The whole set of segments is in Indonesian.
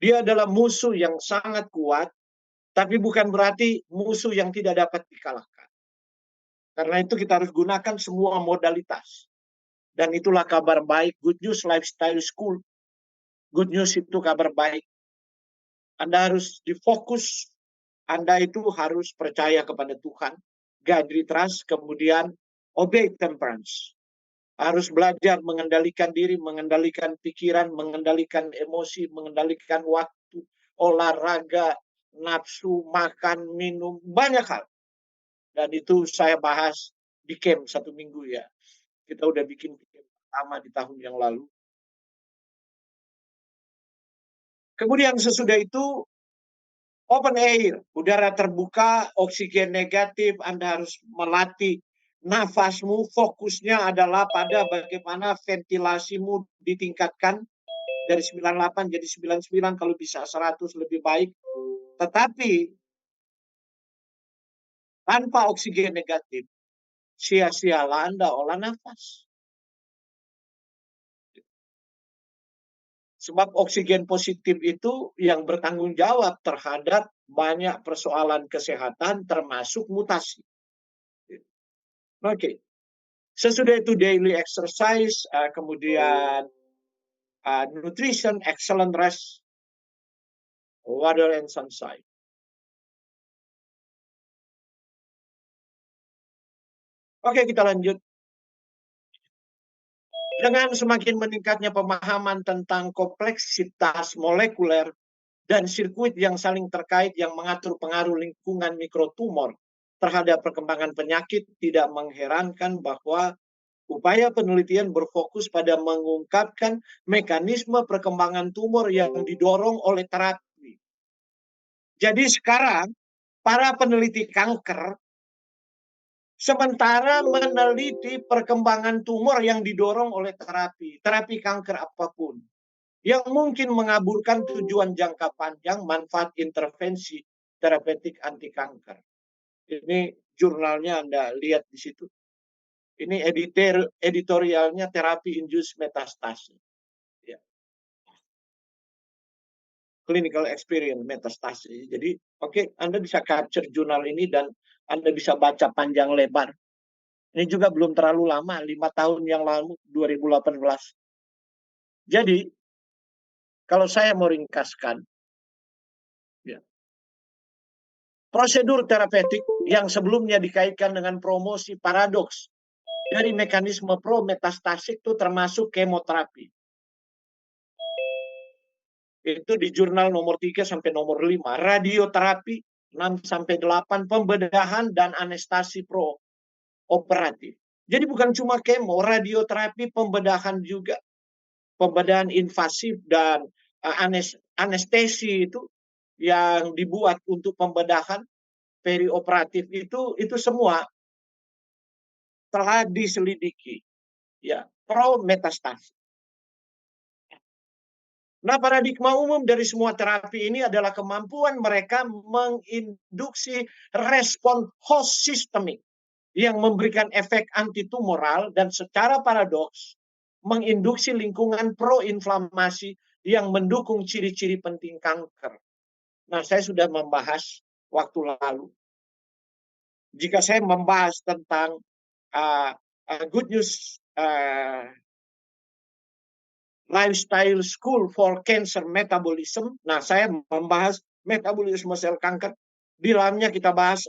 Dia adalah musuh yang sangat kuat, tapi bukan berarti musuh yang tidak dapat dikalahkan. Karena itu kita harus gunakan semua modalitas. Dan itulah kabar baik, Good News Lifestyle School. Good news itu kabar baik. Anda harus difokus, Anda itu harus percaya kepada Tuhan, godly trust, kemudian obey temperance. Harus belajar mengendalikan diri, mengendalikan pikiran, mengendalikan emosi, mengendalikan waktu, olahraga, nafsu, makan, minum, banyak hal. Dan itu saya bahas di camp 1 minggu ya. Kita udah bikin camp pertama di tahun yang lalu. Kemudian sesudah itu open air, udara terbuka, oksigen negatif, Anda harus melatih nafasmu, fokusnya adalah pada bagaimana ventilasimu ditingkatkan dari 98 jadi 99, kalau bisa 100 lebih baik. Tetapi tanpa oksigen negatif, sia-sialah Anda olah nafas. Sebab oksigen positif itu yang bertanggung jawab terhadap banyak persoalan kesehatan termasuk mutasi. Oke. Sesudah itu daily exercise, kemudian nutrition, excellent rest, water and sunshine. Oke, kita lanjut. Dengan semakin meningkatnya pemahaman tentang kompleksitas molekuler dan sirkuit yang saling terkait yang mengatur pengaruh lingkungan mikrotumor terhadap perkembangan penyakit, tidak mengherankan bahwa upaya penelitian berfokus pada mengungkapkan mekanisme perkembangan tumor yang didorong oleh terapi. Jadi sekarang para peneliti kanker sementara meneliti perkembangan tumor yang didorong oleh terapi kanker apapun, yang mungkin mengaburkan tujuan jangka panjang manfaat intervensi terapeutik anti kanker. Ini jurnalnya Anda lihat di situ. Ini editorialnya terapi induced metastasis. Ya. Clinical experience metastasis. Jadi, oke, Anda bisa capture jurnal ini dan Anda bisa baca panjang lebar. Ini juga belum terlalu lama, 5 tahun yang lalu, 2018. Jadi, kalau saya mau ringkaskan, ya, prosedur terapeutik yang sebelumnya dikaitkan dengan promosi paradoks dari mekanisme pro-metastasik itu termasuk kemoterapi. Itu di jurnal nomor 3 sampai nomor 5. Radioterapi 6 sampai 8, pembedahan dan anestesi pro-operatif. Jadi bukan cuma kemo, radioterapi, pembedahan juga. Pembedahan invasif dan anestesi itu yang dibuat untuk pembedahan perioperatif itu semua telah diselidiki, ya, pro metastasi. Nah, paradigma umum dari semua terapi ini adalah kemampuan mereka menginduksi respon host sistemik yang memberikan efek antitumoral dan secara paradoks menginduksi lingkungan proinflamasi yang mendukung ciri-ciri penting kanker. Nah, saya sudah membahas waktu lalu. Jika saya membahas tentang Good News Lifestyle School for Cancer Metabolism, nah saya membahas metabolisme sel kanker. Di dalamnya kita bahas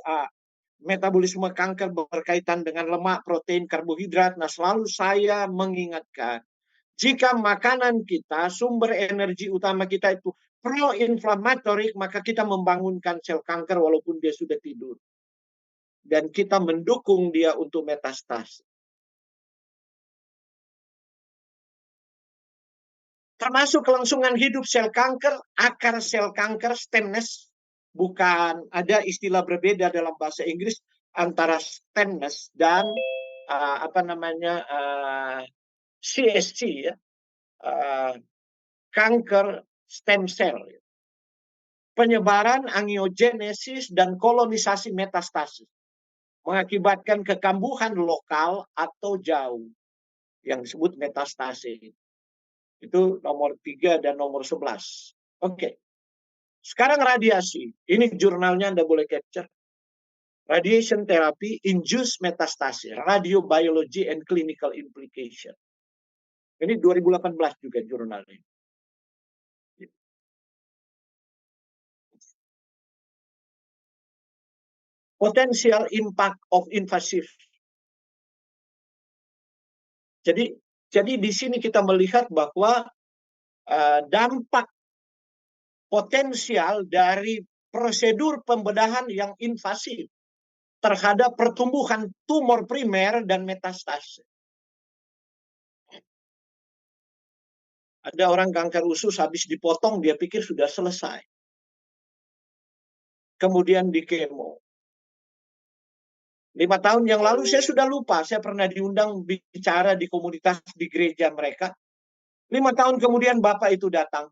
metabolisme kanker berkaitan dengan lemak, protein, karbohidrat. Nah, selalu saya mengingatkan, jika makanan kita, sumber energi utama kita itu pro-inflamatorik, maka kita membangunkan sel kanker walaupun dia sudah tidur. Dan kita mendukung dia untuk metastase. Termasuk kelangsungan hidup sel kanker, akar sel kanker, stemness. Bukan, ada istilah berbeda dalam bahasa Inggris antara stemness dan CSC, ya, kanker stem cell. Penyebaran angiogenesis dan kolonisasi metastasis mengakibatkan kekambuhan lokal atau jauh yang disebut metastase. Itu nomor 3 dan nomor 11. Oke. Sekarang radiasi. Ini jurnalnya Anda boleh capture. Radiation therapy induced metastasis, radiobiology and clinical implication. Ini 2018 juga jurnalnya. Potential impact of invasive. Jadi di sini kita melihat bahwa dampak potensial dari prosedur pembedahan yang invasif terhadap pertumbuhan tumor primer dan metastase. Ada orang kanker usus habis dipotong, dia pikir sudah selesai. Kemudian di kemo. 5 tahun yang lalu saya sudah lupa, saya pernah diundang bicara di komunitas di gereja mereka. 5 tahun kemudian Bapak itu datang.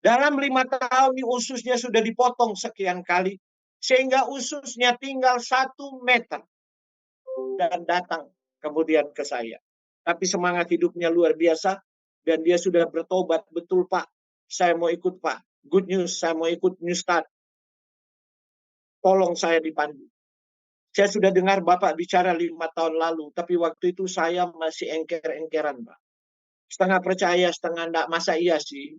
Dalam 5 tahun ususnya sudah dipotong sekian kali, sehingga ususnya tinggal 1 meter. Dan datang kemudian ke saya. Tapi semangat hidupnya luar biasa, dan dia sudah bertobat. Betul Pak, saya mau ikut Pak. Good news, saya mau ikut New Start. Tolong saya dipandu. Saya sudah dengar Bapak bicara 5 tahun lalu, tapi waktu itu saya masih engker-engkeran, Pak. Setengah percaya, setengah enggak. Masa iya sih?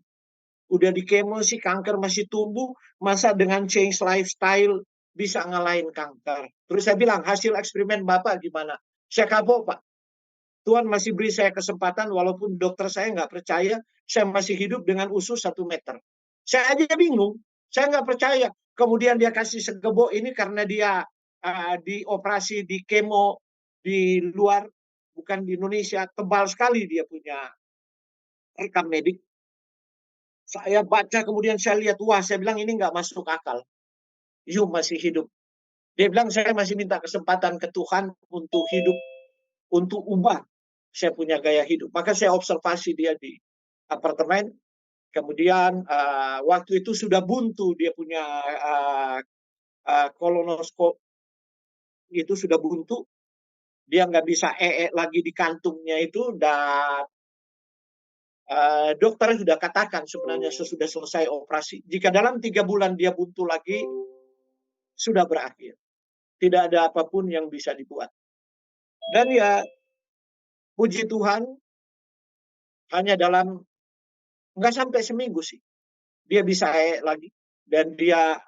Udah di kemo sih kanker masih tumbuh, masa dengan change lifestyle bisa ngalahin kanker? Terus saya bilang, hasil eksperimen Bapak gimana? Saya kapok, Pak. Tuhan masih beri saya kesempatan, walaupun dokter saya nggak percaya, saya masih hidup dengan usus 1 meter. Saya aja bingung, saya nggak percaya. Kemudian dia kasih segebok ini karena dia dioperasi di kemo di luar, bukan di Indonesia, tebal sekali dia punya rekam medik. Saya baca, kemudian saya lihat, wah, saya bilang ini nggak masuk akal. You masih hidup. Dia bilang saya masih minta kesempatan ke Tuhan untuk hidup, untuk ubah saya punya gaya hidup. Maka saya observasi dia di apartemen. Kemudian waktu itu sudah buntu, dia punya kolonoskop itu sudah buntu. Dia nggak bisa lagi di kantungnya itu, dan dokter sudah katakan sebenarnya sesudah selesai operasi, jika dalam 3 bulan dia buntu lagi, sudah berakhir. Tidak ada apapun yang bisa dibuat. Dan ya, puji Tuhan, hanya dalam nggak sampai seminggu sih, dia bisa lagi, dan dia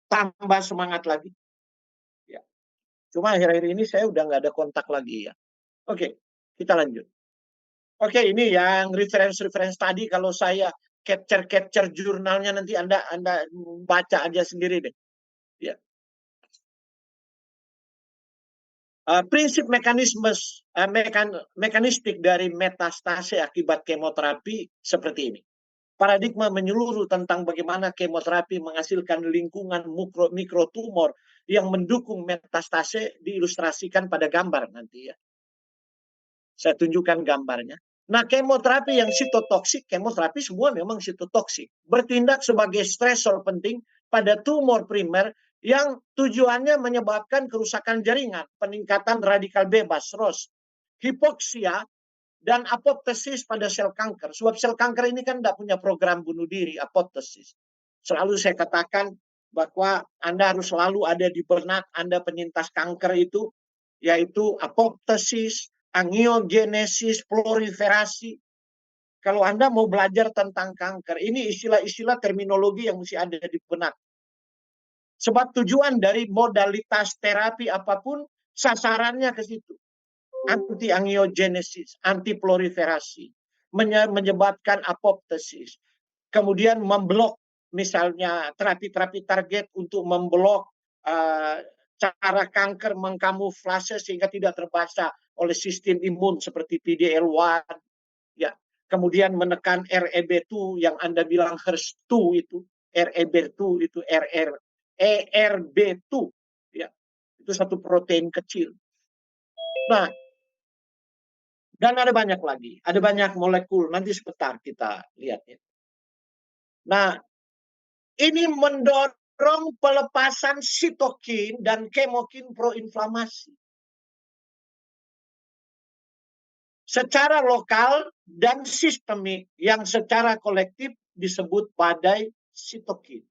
tambah semangat lagi. Ya. Cuma akhir-akhir ini saya udah nggak ada kontak lagi ya. Oke, kita lanjut. Oke, ini yang reference tadi, kalau saya capture jurnalnya nanti Anda baca aja sendiri deh. Ya. Prinsip mekanistik dari metastase akibat kemoterapi seperti ini. Paradigma menyeluruh tentang bagaimana kemoterapi menghasilkan lingkungan mikrotumor yang mendukung metastase diilustrasikan pada gambar nanti ya. Saya tunjukkan gambarnya. Nah, kemoterapi yang sitotoksik, kemoterapi semua memang sitotoksik, bertindak sebagai stresor penting pada tumor primer yang tujuannya menyebabkan kerusakan jaringan, peningkatan radikal bebas, ROS, hipoksia, dan apoptosis pada sel kanker. Sebab sel kanker ini kan tidak punya program bunuh diri, apoptosis. Selalu saya katakan bahwa Anda harus selalu ada di benak Anda penyintas kanker itu, yaitu apoptosis, angiogenesis, proliferasi. Kalau Anda mau belajar tentang kanker, ini istilah-istilah terminologi yang mesti ada di benak. Sebab tujuan dari modalitas terapi apapun, sasarannya ke situ. Anti-angiogenesis, anti-proliferasi, menyebabkan apoptosis. Kemudian memblok, misalnya terapi-terapi target untuk memblok cara kanker mengkamuflase sehingga tidak terbaca oleh sistem imun seperti PDL1. Ya. Kemudian menekan REB2 yang Anda bilang HER2 itu, REB2 itu ERB2. Ya. Itu satu protein kecil. Nah, dan ada banyak lagi, ada banyak molekul, nanti sebentar kita lihat ya. Nah, ini mendorong pelepasan sitokin dan kemokin proinflamasi secara lokal dan sistemik yang secara kolektif disebut badai sitokin.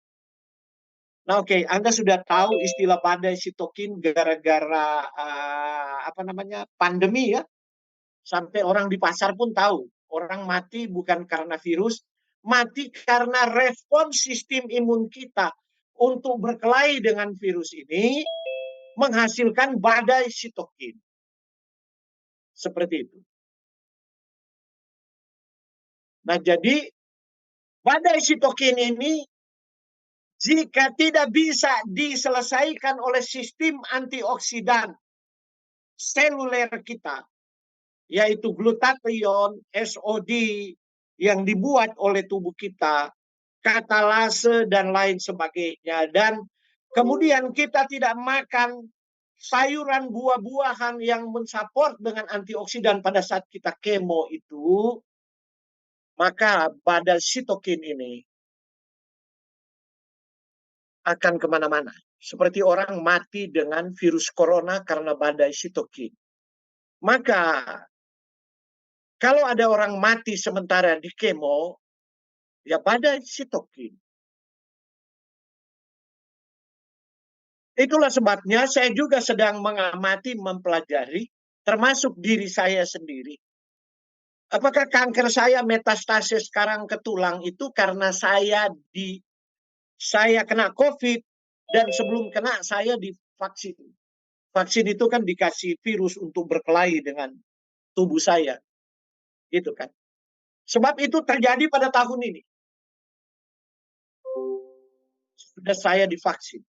Nah, oke, Anda sudah tahu istilah badai sitokin gara-gara pandemi ya. Sampai orang di pasar pun tahu, orang mati bukan karena virus, mati karena respon sistem imun kita untuk berkelahi dengan virus ini menghasilkan badai sitokin. Seperti itu. Nah, jadi badai sitokin ini jika tidak bisa diselesaikan oleh sistem antioksidan seluler kita, yaitu glutathione, SOD, yang dibuat oleh tubuh kita, katalase, dan lain sebagainya. Dan kemudian kita tidak makan sayuran, buah-buahan yang mensupport dengan antioksidan pada saat kita kemo itu, maka badai sitokin ini akan kemana-mana. Seperti orang mati dengan virus corona karena badai sitokin. Maka kalau ada orang mati sementara di kemo, ya badai sitokin. Itulah sebabnya saya juga sedang mengamati, mempelajari, termasuk diri saya sendiri. Apakah kanker saya metastasis sekarang ke tulang itu karena saya kena COVID, dan sebelum kena saya divaksin. Vaksin itu kan dikasih virus untuk berkelahi dengan tubuh saya. Gitu kan. Sebab itu terjadi pada tahun ini. Sudah saya divaksin.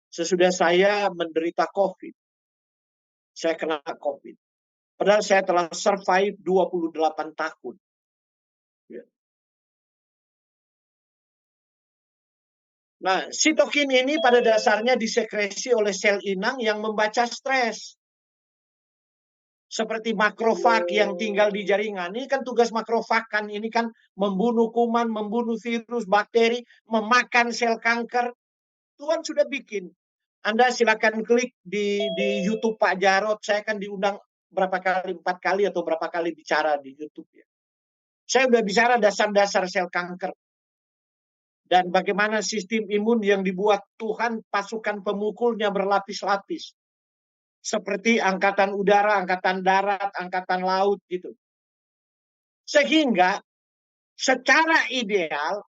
Sesudah saya menderita COVID. Saya kena COVID. Padahal saya telah survive 28 tahun. Ya. Nah, sitokin ini pada dasarnya disekresi oleh sel inang yang membaca stres. Seperti makrofag yang tinggal di jaringan. Ini kan tugas makrofag kan. Ini kan membunuh kuman, membunuh virus, bakteri, memakan sel kanker. Tuhan sudah bikin. Anda silakan klik di YouTube Pak Jarod. Saya kan diundang berapa kali, 4 kali atau berapa kali bicara di YouTube ya. Saya sudah bicara dasar-dasar sel kanker. Dan bagaimana sistem imun yang dibuat Tuhan, pasukan pemukulnya berlapis-lapis. Seperti angkatan udara, angkatan darat, angkatan laut gitu. Sehingga secara ideal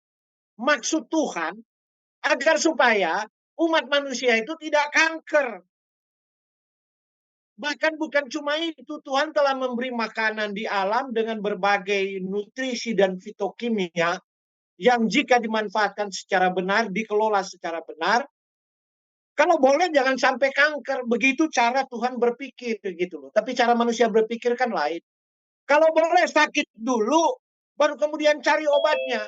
maksud Tuhan agar supaya umat manusia itu tidak kanker. Bahkan bukan cuma itu, Tuhan telah memberi makanan di alam dengan berbagai nutrisi dan fitokimia yang jika dimanfaatkan secara benar, dikelola secara benar, kalau boleh jangan sampai kanker. Begitu cara Tuhan berpikir gitu loh. Tapi cara manusia berpikir kan lain. Kalau boleh sakit dulu, baru kemudian cari obatnya.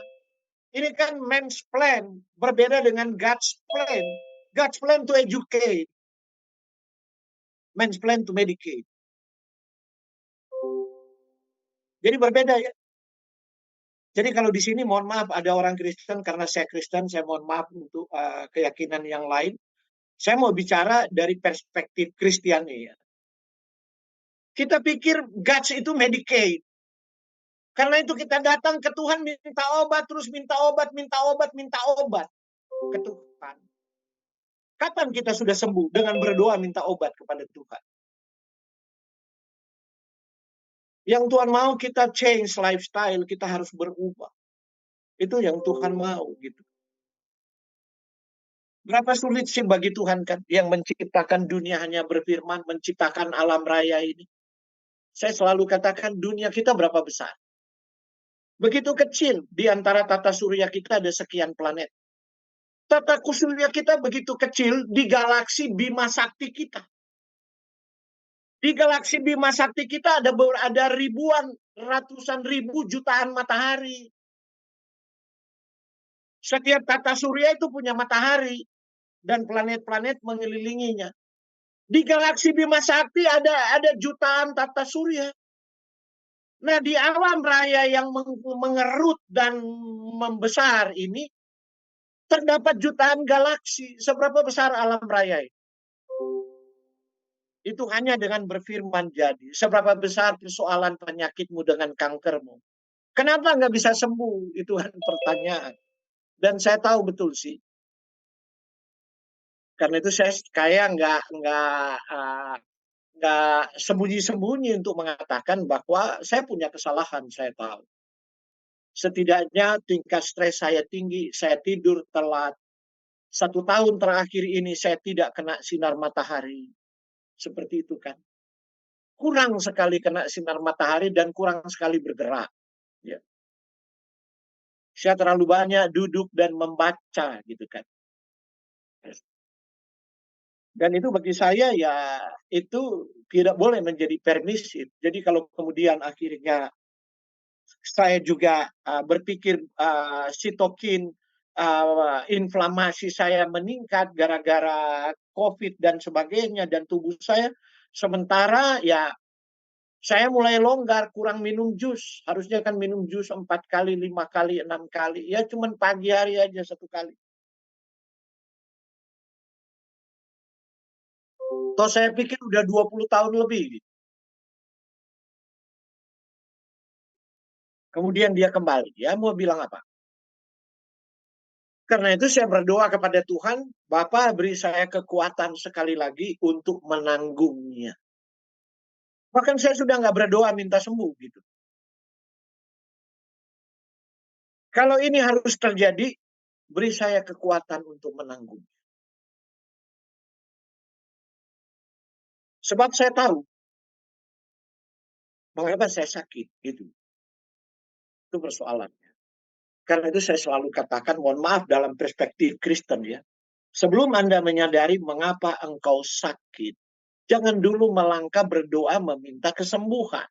Ini kan man's plan, berbeda dengan God's plan. God's plan to educate, man's plan to medicate. Jadi berbeda ya. Jadi kalau di sini mohon maaf ada orang Kristen, karena saya Kristen, saya mohon maaf untuk keyakinan yang lain. Saya mau bicara dari perspektif Kristiani ya. Kita pikir God's itu medicate. Karena itu kita datang ke Tuhan minta obat, terus minta obat, minta obat, minta obat ke Tuhan. Kapan kita sudah sembuh dengan berdoa minta obat kepada Tuhan? Yang Tuhan mau kita change lifestyle, kita harus berubah. Itu yang Tuhan mau gitu. Berapa sulit sih bagi Tuhan kan yang menciptakan dunia hanya berfirman, menciptakan alam raya ini. Saya selalu katakan dunia kita berapa besar? Begitu kecil, di antara tata surya kita ada sekian planet. Tata surya kita begitu kecil di galaksi Bima Sakti kita. Di galaksi Bima Sakti kita ada ribuan, ratusan ribu, jutaan matahari. Setiap tata surya itu punya matahari dan planet-planet mengelilinginya. Di galaksi Bima Sakti ada jutaan tata surya. Nah, di alam raya yang mengerut dan membesar ini terdapat jutaan galaksi. Seberapa besar alam raya ini? Itu hanya dengan berfirman jadi. Seberapa besar persoalan penyakitmu dengan kankermu? Kenapa nggak bisa sembuh? Itu kan pertanyaan. Dan saya tahu betul sih. Karena itu saya kayak nggak sembunyi-sembunyi untuk mengatakan bahwa saya punya kesalahan, saya tahu. Setidaknya tingkat stres saya tinggi, saya tidur telat. 1 tahun terakhir ini saya tidak kena sinar matahari. Seperti itu kan. Kurang sekali kena sinar matahari dan kurang sekali bergerak. Ya. Saya terlalu banyak duduk dan membaca gitu kan. Dan itu bagi saya ya itu tidak boleh menjadi permisif. Jadi kalau kemudian akhirnya saya juga berpikir sitokin inflamasi saya meningkat gara-gara COVID dan sebagainya dan tubuh saya sementara ya saya mulai longgar, kurang minum jus. Harusnya kan minum jus 4 kali, 5 kali, 6 kali. Ya cuman pagi hari aja 1 kali. Toh saya pikir udah 20 tahun lebih. Kemudian dia kembali. Ya mau bilang apa? Karena itu saya berdoa kepada Tuhan, Bapa beri saya kekuatan sekali lagi untuk menanggungnya. Bahkan saya sudah nggak berdoa minta sembuh gitu. Kalau ini harus terjadi, beri saya kekuatan untuk menanggung. Sebab saya tahu mengapa saya sakit gitu. Itu persoalannya. Karena itu saya selalu katakan, mohon maaf dalam perspektif Kristen ya. Sebelum Anda menyadari mengapa engkau sakit, jangan dulu melangkah berdoa meminta kesembuhan.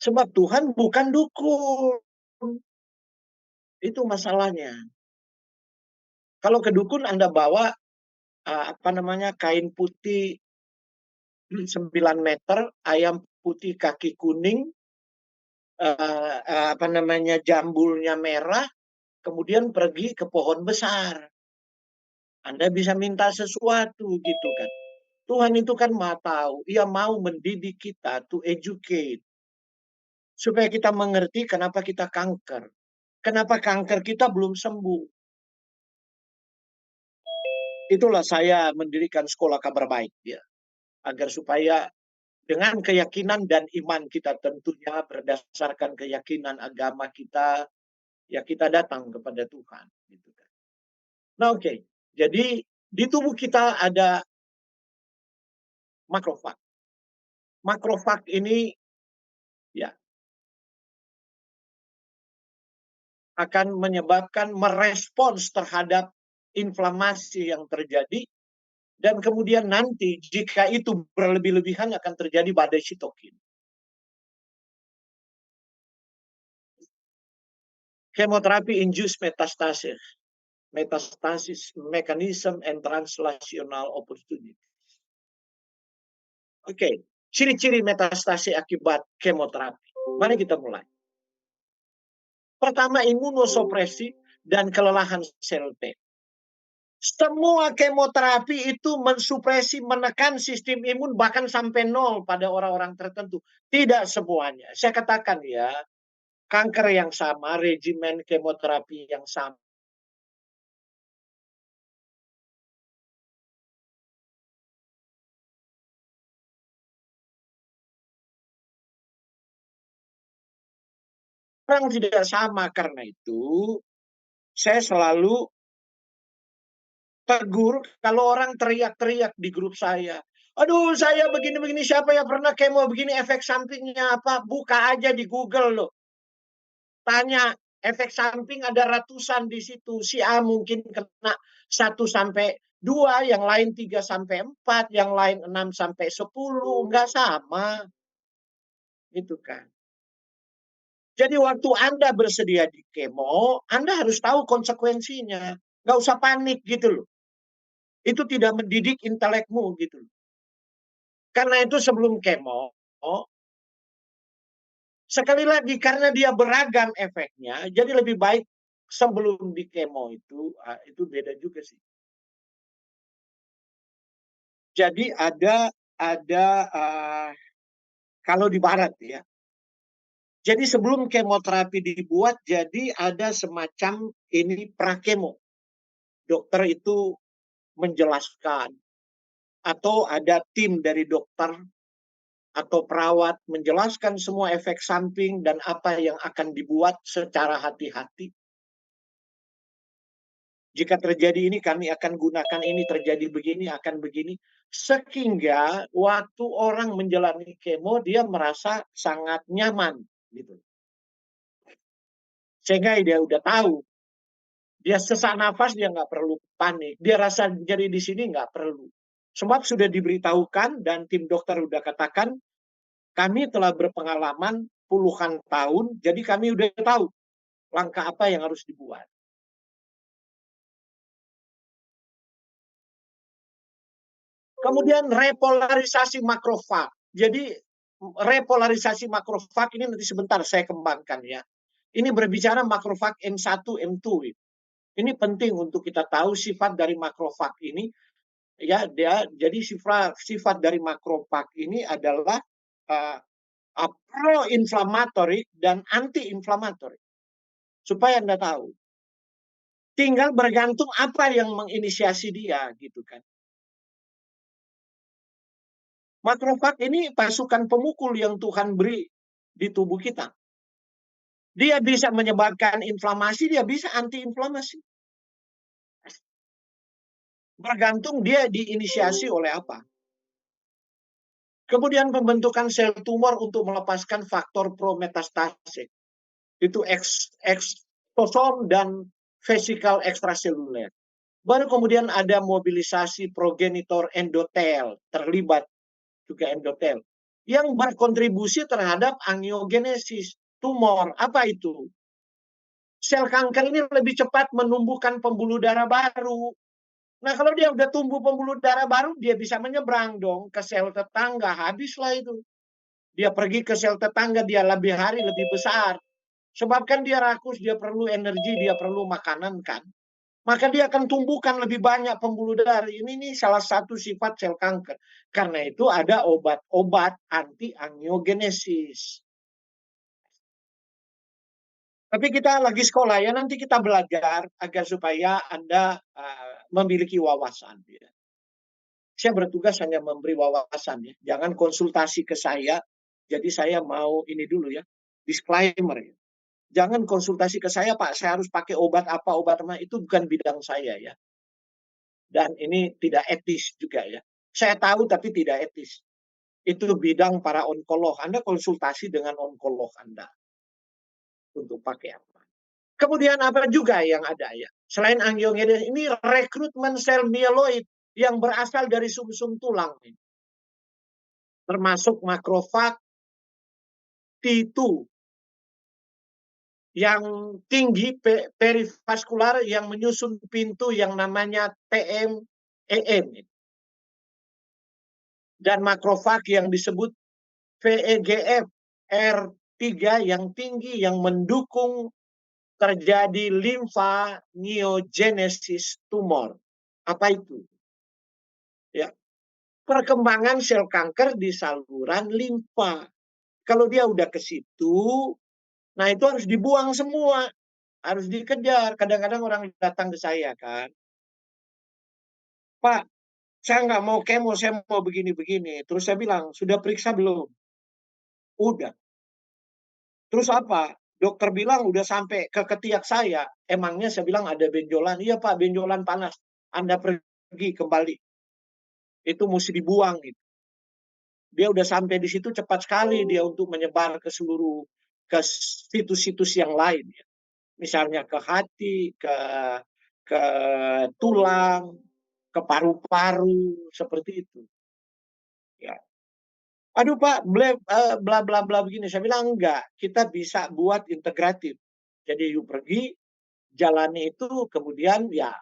Sebab Tuhan bukan dukun. Itu masalahnya. Kalau ke dukun Anda bawa kain putih 9 meter, ayam putih kaki kuning, jambulnya merah, kemudian pergi ke pohon besar. Anda bisa minta sesuatu gitu kan. Tuhan itu kan maha tahu. Ia mau mendidik kita to educate. Supaya kita mengerti kenapa kita kanker. Kenapa kanker kita belum sembuh. Itulah saya mendirikan sekolah kabar baik ya. Agar supaya dengan keyakinan dan iman kita tentunya berdasarkan keyakinan agama kita, ya kita datang kepada Tuhan. Gitu kan. Nah oke. Jadi di tubuh kita ada makrofag. Makrofag ini ya akan menyebabkan merespons terhadap inflamasi yang terjadi dan kemudian nanti jika itu berlebih-lebihan akan terjadi badai sitokin. Chemotherapy induced metastasis. Metastasis mechanism and translational opportunity. Oke, ciri-ciri metastasi akibat kemoterapi. Mari kita mulai. Pertama, imunosupresi dan kelelahan sel T. Semua kemoterapi itu mensupresi, menekan sistem imun bahkan sampai 0 pada orang-orang tertentu. Tidak semuanya. Saya katakan ya, kanker yang sama, regimen kemoterapi yang sama. Orang tidak sama, karena itu saya selalu tegur kalau orang teriak-teriak di grup saya. Aduh, saya begini-begini, siapa yang pernah kemo begini, efek sampingnya apa? Buka aja di Google loh. Tanya, efek samping ada ratusan di situ. Si A mungkin kena 1 sampai 2, yang lain 3 sampai 4, yang lain 6 sampai 10. Enggak sama. Gitu kan. Jadi waktu Anda bersedia di kemo, Anda harus tahu konsekuensinya. Nggak usah panik gitu loh. Itu tidak mendidik intelekmu gitu loh. Karena itu sebelum kemo, sekali lagi karena dia beragam efeknya, jadi lebih baik sebelum di kemo itu beda juga sih. Jadi ada kalau di barat ya, Jadi sebelum kemoterapi dibuat, jadi ada semacam ini prakemo. Dokter itu menjelaskan, atau ada tim dari dokter atau perawat menjelaskan semua efek samping dan apa yang akan dibuat secara hati-hati. Jika terjadi ini, kami akan gunakan ini, terjadi begini, akan begini. Sehingga waktu orang menjalani kemo, dia merasa sangat nyaman. Gitu. Sehingga dia udah tahu. Dia sesak nafas, dia nggak perlu panik. Dia rasa nyeri di sini, nggak perlu. Sebab sudah diberitahukan dan tim dokter udah katakan, kami telah berpengalaman puluhan tahun, jadi kami udah tahu langkah apa yang harus dibuat. Kemudian repolarisasi makrofag. Jadi repolarisasi makrofag ini nanti sebentar saya kembangkan ya. Ini berbicara makrofag M1, M2. Ini penting untuk kita tahu sifat dari makrofag ini. Ya, jadi sifat dari makrofag ini adalah pro-inflammatory dan anti-inflammatory. Supaya Anda tahu. Tinggal bergantung apa yang menginisiasi dia gitu kan. Makrofag ini pasukan pemukul yang Tuhan beri di tubuh kita. Dia bisa menyebabkan inflamasi, dia bisa anti-inflamasi. Bergantung dia diinisiasi oleh apa. Kemudian pembentukan sel tumor untuk melepaskan faktor prometastase. Itu eksosom dan vesikel ekstraseluler. Baru kemudian ada mobilisasi progenitor endotel, terlibat juga endotel, yang berkontribusi terhadap angiogenesis tumor. Apa itu? Sel kanker ini lebih cepat menumbuhkan pembuluh darah baru. Nah, kalau dia udah tumbuh pembuluh darah baru, dia bisa menyeberang dong ke sel tetangga. Habislah itu. Dia pergi ke sel tetangga, dia lebih hari lebih besar. Sebab kan dia rakus, dia perlu energi, dia perlu makanan kan. Maka dia akan tumbuhkan lebih banyak pembuluh darah. Ini salah satu sifat sel kanker. Karena itu ada obat-obat anti-angiogenesis. Tapi kita lagi sekolah ya, nanti kita belajar agar supaya Anda memiliki wawasan. Ya. Saya bertugas hanya memberi wawasan ya, jangan konsultasi ke saya. Jadi saya mau ini dulu ya, disclaimer ya. Jangan konsultasi ke saya, Pak, saya harus pakai obat apa, itu bukan bidang saya ya. Dan ini tidak etis juga ya. Saya tahu tapi tidak etis. Itu bidang para onkolog. Anda konsultasi dengan onkolog Anda untuk pakai apa. Kemudian apa juga yang ada ya? Selain angiogenesis, ini rekrutmen sel mieloid yang berasal dari sumsum tulang. Termasuk makrofag T2 yang tinggi perivaskular yang menyusun pintu yang namanya TMEM. Dan makrofag yang disebut VEGF R3 yang tinggi yang mendukung terjadi limfaneogenesis tumor. Apa itu? Ya, perkembangan sel kanker di saluran limfa. Kalau dia udah ke situ, nah itu harus dibuang semua, harus dikejar. Kadang-kadang orang datang ke saya kan, Pak, saya nggak mau kemo, saya mau begini-begini. Terus saya bilang, sudah periksa belum? Udah. Terus apa? Dokter bilang udah sampai ke ketiak saya. Emangnya saya bilang ada benjolan? Iya Pak, benjolan panas. Anda pergi kembali. Itu mesti dibuang. Gitu. Dia udah sampai di situ cepat sekali dia untuk menyebar ke seluruh ke situs-situs yang lain. Ya. Misalnya ke hati, ke tulang, ke paru-paru, seperti itu. Ya. Aduh Pak, bla bla bla begini. Saya bilang enggak, kita bisa buat integratif. Jadi yuk pergi, jalani itu, kemudian ya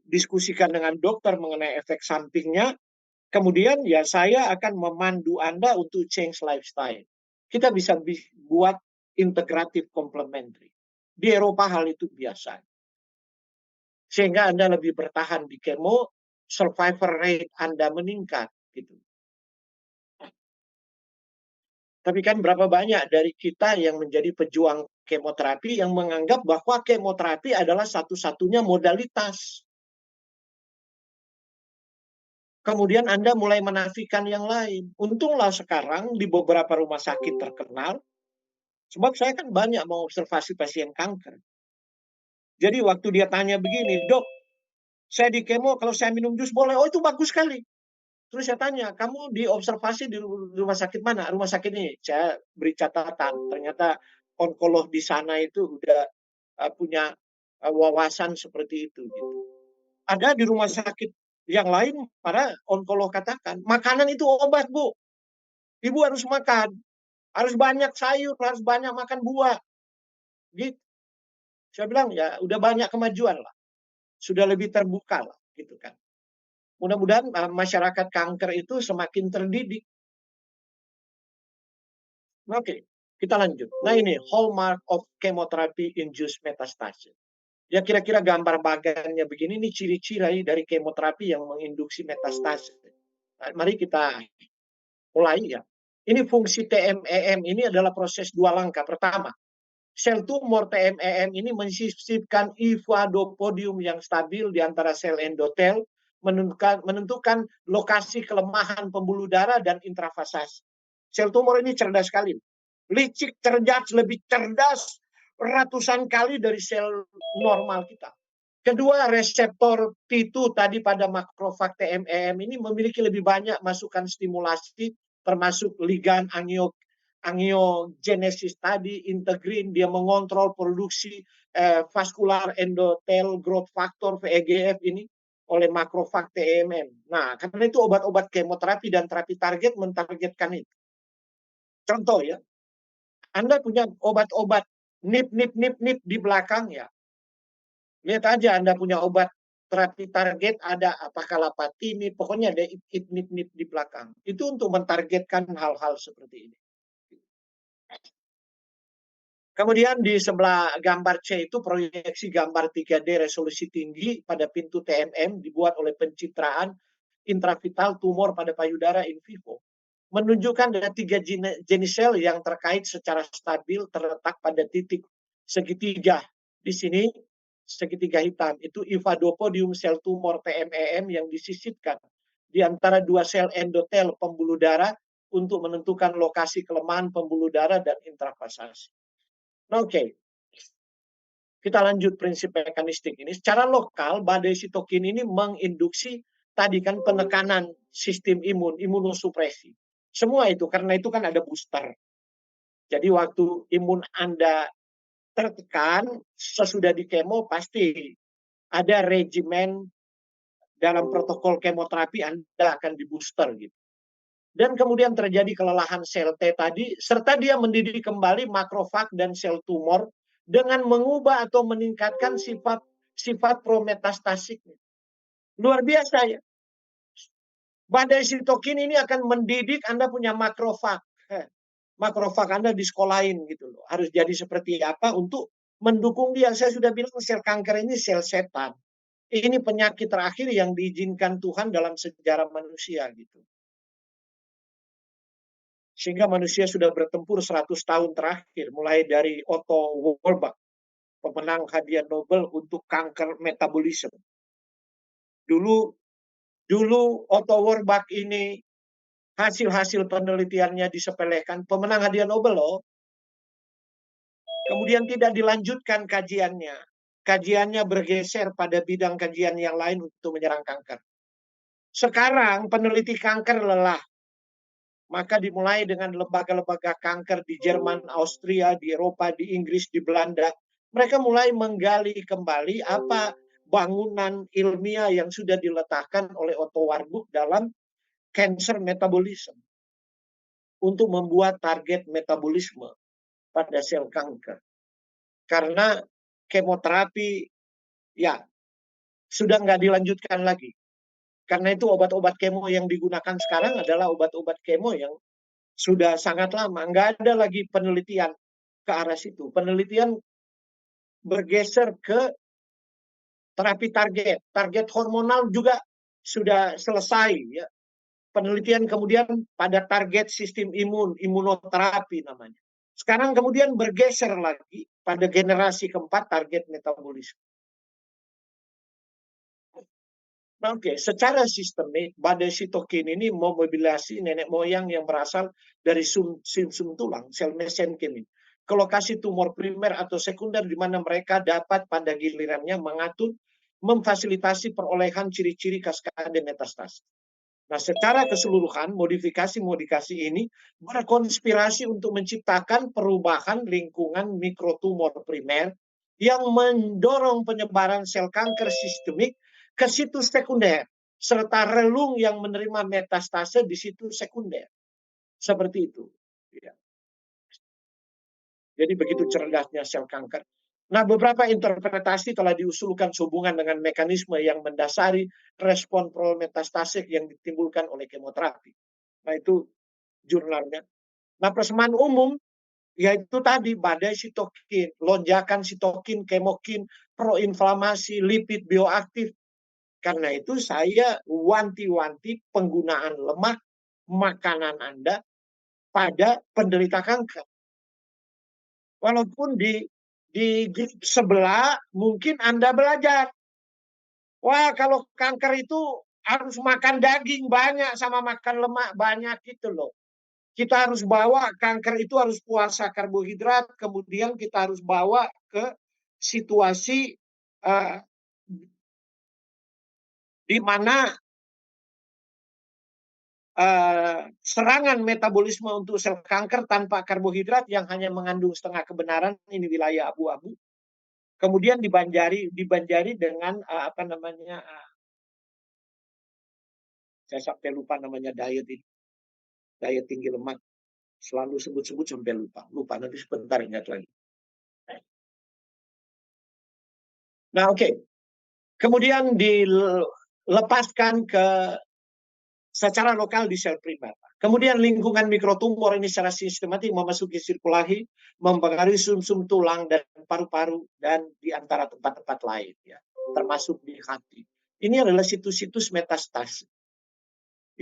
diskusikan dengan dokter mengenai efek sampingnya. Kemudian ya saya akan memandu Anda untuk change lifestyle. Kita bisa buat integratif complementary. Di Eropa hal itu biasa. Sehingga Anda lebih bertahan di kemo, survivor rate Anda meningkat gitu. Tapi kan berapa banyak dari kita yang menjadi pejuang kemoterapi yang menganggap bahwa kemoterapi adalah satu-satunya modalitas. Kemudian Anda mulai menafikan yang lain. Untunglah sekarang di beberapa rumah sakit terkenal, sebab saya kan banyak mengobservasi pasien kanker. Jadi waktu dia tanya begini, "Dok, saya di kemo kalau saya minum jus boleh?" Oh, itu bagus sekali. Terus saya tanya, "Kamu diobservasi di rumah sakit mana?" "Rumah sakit ini." Saya beri catatan. Ternyata onkolog di sana itu udah punya wawasan seperti itu gitu. Ada di rumah sakit yang lain, para onkolog katakan, "Makanan itu obat, Bu. Ibu harus makan. Harus banyak sayur, harus banyak makan buah." Gitu. Saya bilang, ya udah banyak kemajuan lah. Sudah lebih terbuka lah. Gitu kan. Mudah-mudahan masyarakat kanker itu semakin terdidik. Oke, kita lanjut. Nah ini, hallmark of chemotherapy induced metastasis. Ya kira-kira gambar bagannya begini, ini ciri-ciri dari kemoterapi yang menginduksi metastasis. Nah, mari kita mulai ya. Ini fungsi TMEM, ini adalah proses dua langkah. Pertama, sel tumor TMEM ini mensisipkan ivadopodium yang stabil di antara sel endotel, menentukan lokasi kelemahan pembuluh darah dan intrafasasi. Sel tumor ini cerdas sekali. Licik, cerdas, lebih cerdas ratusan kali dari sel normal kita. Kedua, reseptor T2 tadi pada makrofag TMEM ini memiliki lebih banyak masukan stimulasi, termasuk ligan angiogenesis tadi, integrin, dia mengontrol produksi vaskular endotel growth factor VEGF ini oleh makrofag TMEM. Nah, karena itu obat-obat kemoterapi dan terapi target mentargetkan itu. Contoh ya, Anda punya obat-obat nip di belakang ya. Lihat aja Anda punya obat terapi target, ada apakah lapatini, pokoknya ada nip di belakang. Itu untuk mentargetkan hal-hal seperti ini. Kemudian di sebelah gambar C itu proyeksi gambar 3D resolusi tinggi pada pintu TMM dibuat oleh pencitraan intravital tumor pada payudara in vivo. Menunjukkan ada 3 jenis sel yang terkait secara stabil terletak pada titik segitiga. Di sini segitiga hitam itu ivadopodium sel tumor TMEM yang disisipkan di antara dua sel endotel pembuluh darah untuk menentukan lokasi kelemahan pembuluh darah dan intrafasasi. Oke, kita lanjut prinsip mekanistik ini. Secara lokal, badai sitokin ini menginduksi tadi kan penekanan sistem imun, imunosupresi. Semua itu, karena itu kan ada booster. Jadi waktu imun Anda tertekan, sesudah di kemo pasti ada regimen dalam protokol kemoterapi Anda akan di booster gitu. Dan kemudian terjadi kelelahan sel T tadi, serta dia mendidik kembali makrofag dan sel tumor dengan mengubah atau meningkatkan sifat prometastasik. Luar biasa ya. Badai sitokin ini akan mendidik Anda punya makrofag. Makrofag Anda disekolahin gitu loh. Harus jadi seperti apa untuk mendukung dia. Saya sudah bilang sel kanker ini sel setan. Ini penyakit terakhir yang diizinkan Tuhan dalam sejarah manusia gitu. Sehingga manusia sudah bertempur 100 tahun terakhir, mulai dari Otto Warburg, pemenang hadiah Nobel untuk kanker metabolisme. Dulu Otto Warburg ini hasil-hasil penelitiannya disepelekan, pemenang hadiah Nobel loh. Kemudian tidak dilanjutkan kajiannya. Kajiannya bergeser pada bidang kajian yang lain untuk menyerang kanker. Sekarang peneliti kanker lelah. Maka dimulai dengan lembaga-lembaga kanker di Jerman, Austria, di Eropa, di Inggris, di Belanda. Mereka mulai menggali kembali apa bangunan ilmiah yang sudah diletakkan oleh Otto Warburg dalam cancer metabolism untuk membuat target metabolisme pada sel kanker. Karena kemoterapi ya sudah nggak dilanjutkan lagi. Karena itu obat-obat kemo yang digunakan sekarang adalah obat-obat kemo yang sudah sangat lama. Nggak ada lagi penelitian ke arah situ. Penelitian bergeser ke terapi target. Target hormonal juga sudah selesai. Ya. penelitian kemudian pada target sistem imunoterapi namanya. Sekarang kemudian bergeser lagi pada generasi keempat target metabolisme. Oke, secara sistemik badai sitokin ini memobilisasi nenek moyang yang berasal dari sum tulang, sel mesenkim, ke lokasi tumor primer atau sekunder di mana mereka dapat pada gilirannya mengatur, memfasilitasi perolehan ciri-ciri kaskade metastase. Nah, secara keseluruhan modifikasi ini berkonspirasi untuk menciptakan perubahan lingkungan mikrotumor primer yang mendorong penyebaran sel kanker sistemik ke situs sekunder, serta relung yang menerima metastase di situs sekunder. Seperti itu. Ya. Jadi begitu cerdasnya sel kanker. Nah, beberapa interpretasi telah diusulkan sehubungan dengan mekanisme yang mendasari respon prometastase yang ditimbulkan oleh kemoterapi. Nah, itu jurnalnya. Nah, persamaan umum yaitu tadi badai sitokin, lonjakan sitokin, kemokin, proinflamasi, lipid bioaktif. Karena itu saya wanti-wanti penggunaan lemak makanan Anda pada penderita kanker. Walaupun di grup sebelah mungkin Anda belajar. Wah, kalau kanker itu harus makan daging banyak sama makan lemak banyak gitu loh. Kita harus bawa kanker itu harus puasa karbohidrat, kemudian kita harus bawa ke situasi di mana serangan metabolisme untuk sel kanker tanpa karbohidrat yang hanya mengandung setengah kebenaran, ini wilayah abu-abu. Kemudian dibanjari dengan saya sampai lupa namanya diet ini, diet tinggi lemak, selalu sebut-sebut sampai lupa nanti sebentar ingat lagi. Nah, oke. Kemudian dilepaskan ke secara lokal di sel primer. Kemudian lingkungan mikrotumor ini secara sistematik memasuki sirkulasi, mempengaruhi sum-sum tulang dan paru-paru dan di antara tempat-tempat lain, ya, termasuk di hati. Ini adalah situs-situs metastase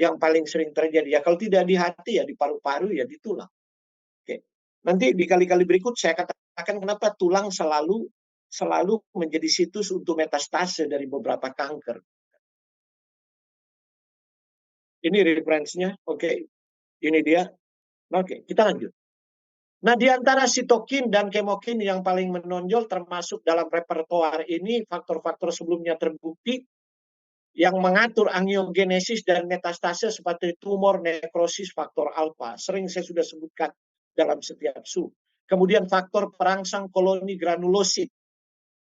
yang paling sering terjadi. Ya, kalau tidak di hati ya di paru-paru ya di tulang. Oke. Nanti di kali-kali berikut saya katakan kenapa tulang selalu menjadi situs untuk metastase dari beberapa kanker. Ini referensinya, oke. Ini dia. Oke, kita lanjut. Nah, di antara sitokin dan kemokin yang paling menonjol termasuk dalam repertoar ini faktor-faktor sebelumnya terbukti yang mengatur angiogenesis dan metastase seperti tumor, nekrosis, faktor alfa. Sering saya sudah sebutkan dalam setiap sub. Kemudian faktor perangsang koloni granulosit.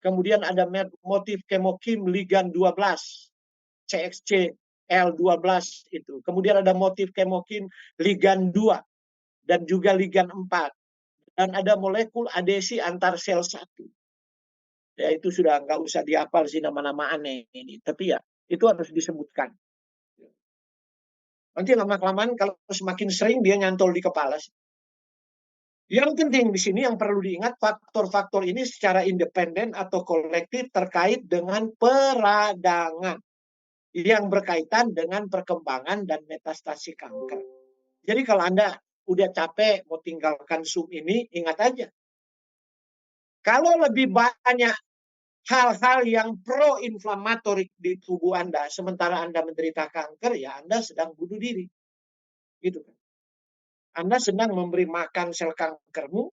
Kemudian ada motif kemokim ligan 12, CXC L12 itu. Kemudian ada motif kemokin ligan 2 dan juga ligan 4. Dan ada molekul adesi antar sel 1. Ya, itu sudah nggak usah dihafal sih nama-nama aneh ini. Tapi ya, itu harus disebutkan. Nanti lama-kelamaan kalau semakin sering dia nyantol di kepala sih. Yang penting di sini yang perlu diingat faktor-faktor ini secara independen atau kolektif terkait dengan peradangan yang berkaitan dengan perkembangan dan metastasi kanker. Jadi kalau Anda udah capek mau tinggalkan sum ini, ingat aja. Kalau lebih banyak hal-hal yang pro-inflamatorik di tubuh Anda, sementara Anda menderita kanker, ya Anda sedang bunuh diri. Gitu kan. Anda sedang memberi makan sel kankermu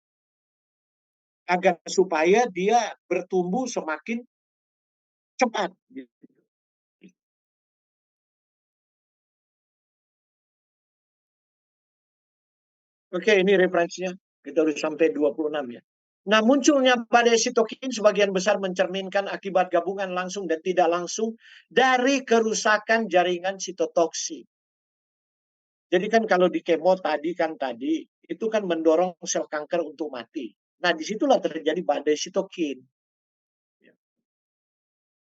agar supaya dia bertumbuh semakin cepat. Oke, ini referensinya. Kita udah sampai 26 ya. Nah, munculnya badai sitokin sebagian besar mencerminkan akibat gabungan langsung dan tidak langsung dari kerusakan jaringan sitotoksi. Jadi kan kalau di kemo tadi itu kan mendorong sel kanker untuk mati. Nah, disitulah terjadi badai sitokin.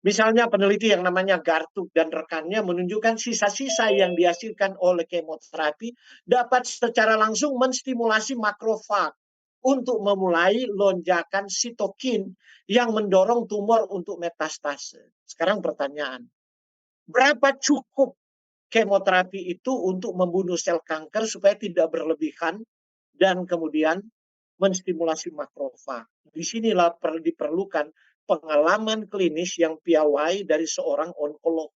Misalnya peneliti yang namanya Gartug dan rekannya menunjukkan sisa-sisa yang dihasilkan oleh kemoterapi dapat secara langsung menstimulasi makrofag untuk memulai lonjakan sitokin yang mendorong tumor untuk metastase. Sekarang pertanyaan, berapa cukup kemoterapi itu untuk membunuh sel kanker supaya tidak berlebihan dan kemudian menstimulasi makrofag. Disinilah diperlukan pengalaman klinis yang piawai dari seorang onkolog.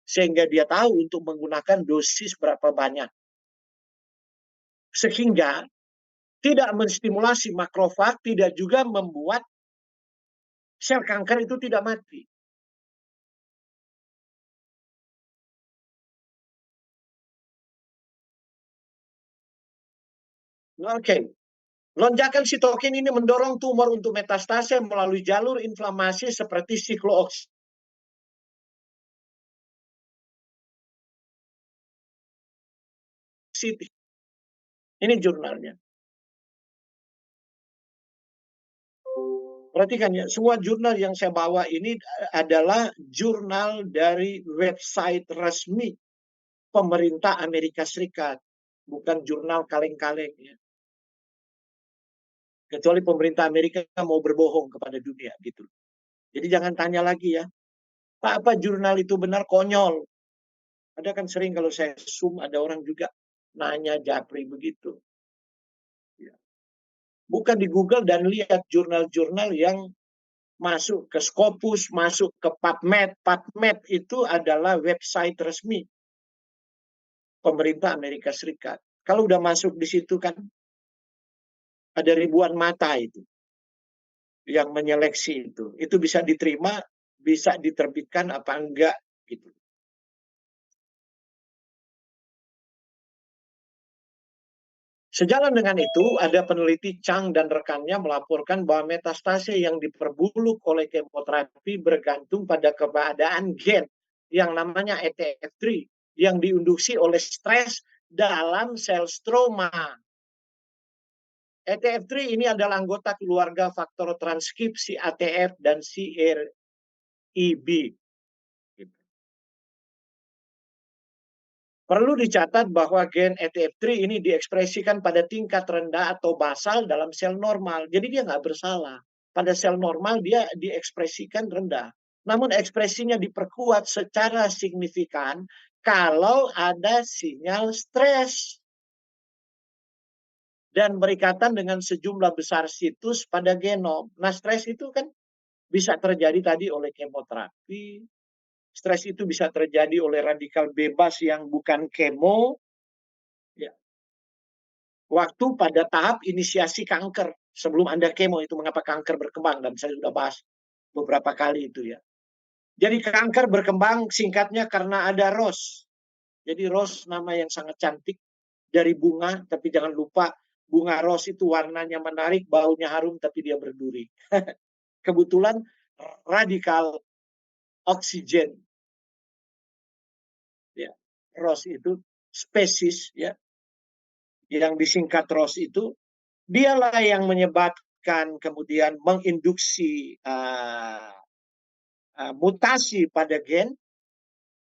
Sehingga dia tahu untuk menggunakan dosis berapa banyak. Sehingga tidak menstimulasi makrofag, tidak juga membuat sel kanker itu tidak mati. Oke. Lonjakan sitokin ini mendorong tumor untuk metastase melalui jalur inflamasi seperti siklooksidasi. Ini jurnalnya. Perhatikan ya, semua jurnal yang saya bawa ini adalah jurnal dari website resmi pemerintah Amerika Serikat, bukan jurnal kaleng-kaleng ya. Kecuali pemerintah Amerika mau berbohong kepada dunia gitu. Jadi jangan tanya lagi ya, Pak, apa jurnal itu benar? Konyol. Ada kan sering kalau saya Zoom ada orang juga nanya japri begitu. Ya. Bukan di Google dan lihat jurnal-jurnal yang masuk ke Scopus, masuk ke PubMed. PubMed itu adalah website resmi pemerintah Amerika Serikat. Kalau udah masuk di situ kan ada ribuan mata itu yang menyeleksi itu. Itu bisa diterima, bisa diterbitkan apa enggak gitu. Sejalan dengan itu, ada peneliti Chang dan rekannya melaporkan bahwa metastase yang diperbuluk oleh kemoterapi bergantung pada keberadaan gen yang namanya ETF3 yang diinduksi oleh stres dalam sel stroma. ETF3 ini adalah anggota keluarga faktor transkripsi ATF dan CREB. Perlu dicatat bahwa gen ETF3 ini diekspresikan pada tingkat rendah atau basal dalam sel normal. Jadi dia nggak bersalah. Pada sel normal dia diekspresikan rendah. Namun ekspresinya diperkuat secara signifikan kalau ada sinyal stres. Dan berikatan dengan sejumlah besar situs pada genom. Nah, stres itu kan bisa terjadi tadi oleh kemoterapi, stres itu bisa terjadi oleh radikal bebas yang bukan kemo, ya. Waktu pada tahap inisiasi kanker, sebelum Anda kemo itu mengapa kanker berkembang, dan saya sudah bahas beberapa kali itu ya. Jadi kanker berkembang singkatnya karena ada ros. Jadi ros nama yang sangat cantik dari bunga, tapi jangan lupa bunga ros itu warnanya menarik, baunya harum, tapi dia berduri. Kebetulan radikal oksigen ya, ros itu spesies ya, yang disingkat ros itu dialah yang menyebabkan kemudian menginduksi mutasi pada gen,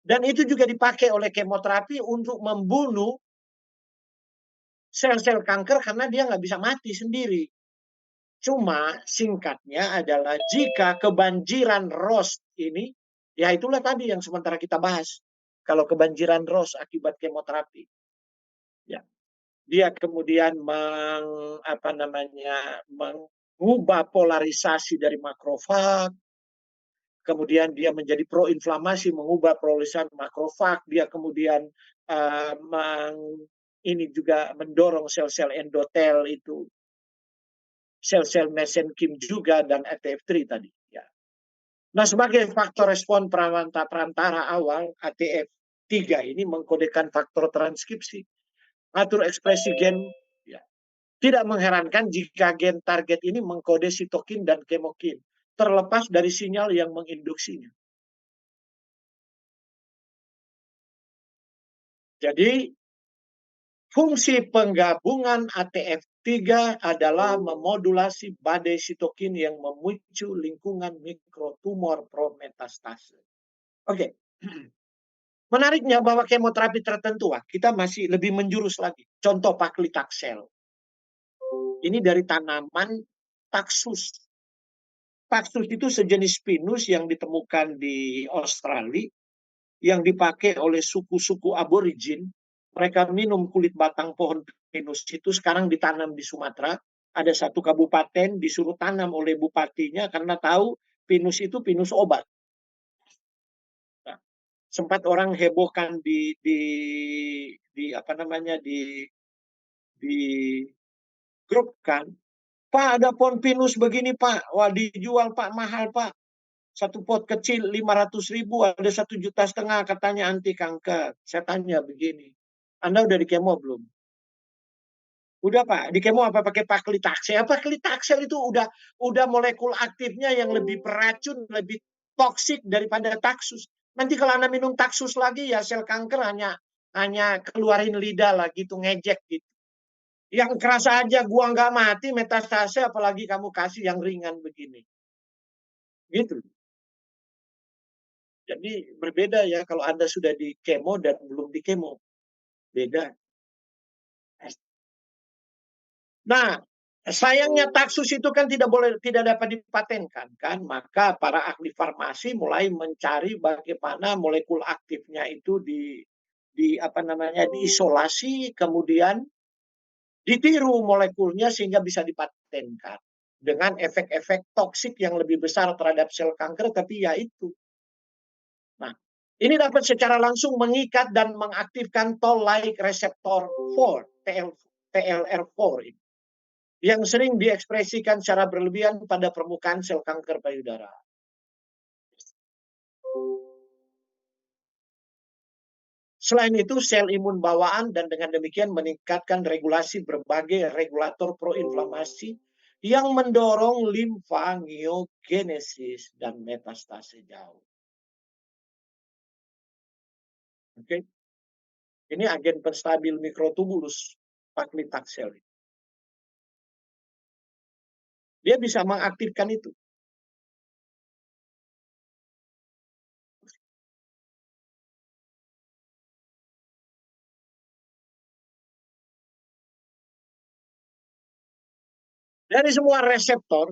dan itu juga dipakai oleh kemoterapi untuk membunuh sel-sel kanker karena dia nggak bisa mati sendiri. Cuma singkatnya adalah jika kebanjiran ROS ini, ya itulah tadi yang sementara kita bahas. Kalau kebanjiran ROS akibat kemoterapi, ya dia kemudian mengubah polarisasi dari makrofag, kemudian dia menjadi proinflamasi, mengubah polarisasi makrofag, dia kemudian ini juga mendorong sel-sel endotel itu, sel-sel mesenkim juga, dan ATF3 tadi. Ya. Nah, sebagai faktor respon perantara awal, ATF3 ini mengkodekan faktor transkripsi, atur ekspresi gen. Ya. Tidak mengherankan jika gen target ini mengkode sitokin dan kemokin, terlepas dari sinyal yang menginduksinya. Jadi, fungsi penggabungan ATF3 adalah memodulasi badai sitokin yang memicu lingkungan mikrotumor prometastase. Oke. Menariknya bahwa kemoterapi tertentu, kita masih lebih menjurus lagi. Contoh paklitaxel. Ini dari tanaman Taxus. Taxus itu sejenis pinus yang ditemukan di Australia. yang dipakai oleh suku-suku aborigin. Mereka minum kulit batang pohon pinus itu, sekarang ditanam di Sumatera. Ada satu kabupaten disuruh tanam oleh bupatinya karena tahu pinus itu pinus obat. Nah, sempat orang hebohkan di apa namanya di grup kan, Pak ada pohon pinus begini Pak, wah dijual Pak, mahal Pak, satu pot kecil 500.000, ada 1,5 juta katanya anti kanker. Saya tanya begini, Anda udah di kemo belum? Udah Pak, di kemo apa pakai paklitaxel? Paklitaxel itu udah molekul aktifnya yang lebih beracun, lebih toksik daripada taksus. Nanti kalau Anda minum taksus lagi ya sel kanker hanya keluarin lidah lah gitu, ngejek gitu. Yang keras aja gua nggak mati metastase, apalagi kamu kasih yang ringan begini. Gitu. Jadi berbeda ya kalau Anda sudah di kemo dan belum di kemo. Beda. Nah, sayangnya taksus itu kan tidak dapat dipatenkan kan, maka para ahli farmasi mulai mencari bagaimana molekul aktifnya itu di apa namanya diisolasi, kemudian ditiru molekulnya sehingga bisa dipatenkan dengan efek-efek toksik yang lebih besar terhadap sel kanker, tapi ya itu. Nah, ini dapat secara langsung mengikat dan mengaktifkan toll-like receptor 4, TLR4 ini, yang sering diekspresikan secara berlebihan pada permukaan sel kanker payudara. Selain itu, sel imun bawaan dan dengan demikian meningkatkan regulasi berbagai regulator proinflamasi yang mendorong limfangiogenesis dan metastase jauh. Oke, ini agen penstabil mikrotubulus paklitaxel. Dia bisa mengaktifkan itu. Dari semua reseptor,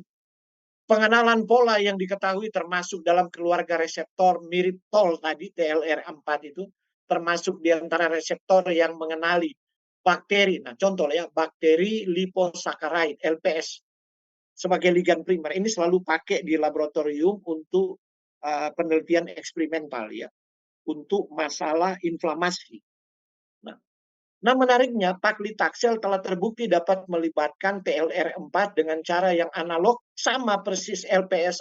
pengenalan pola yang diketahui termasuk dalam keluarga reseptor mirip tol tadi, TLR4 itu, termasuk di antara reseptor yang mengenali bakteri. Nah, contoh ya, bakteri liposaccharide, LPS, sebagai ligan primer. Ini selalu pakai di laboratorium untuk penelitian eksperimental ya, untuk masalah inflamasi. Nah, menariknya, paklitaxel telah terbukti dapat melibatkan TLR4 dengan cara yang analog sama persis LPS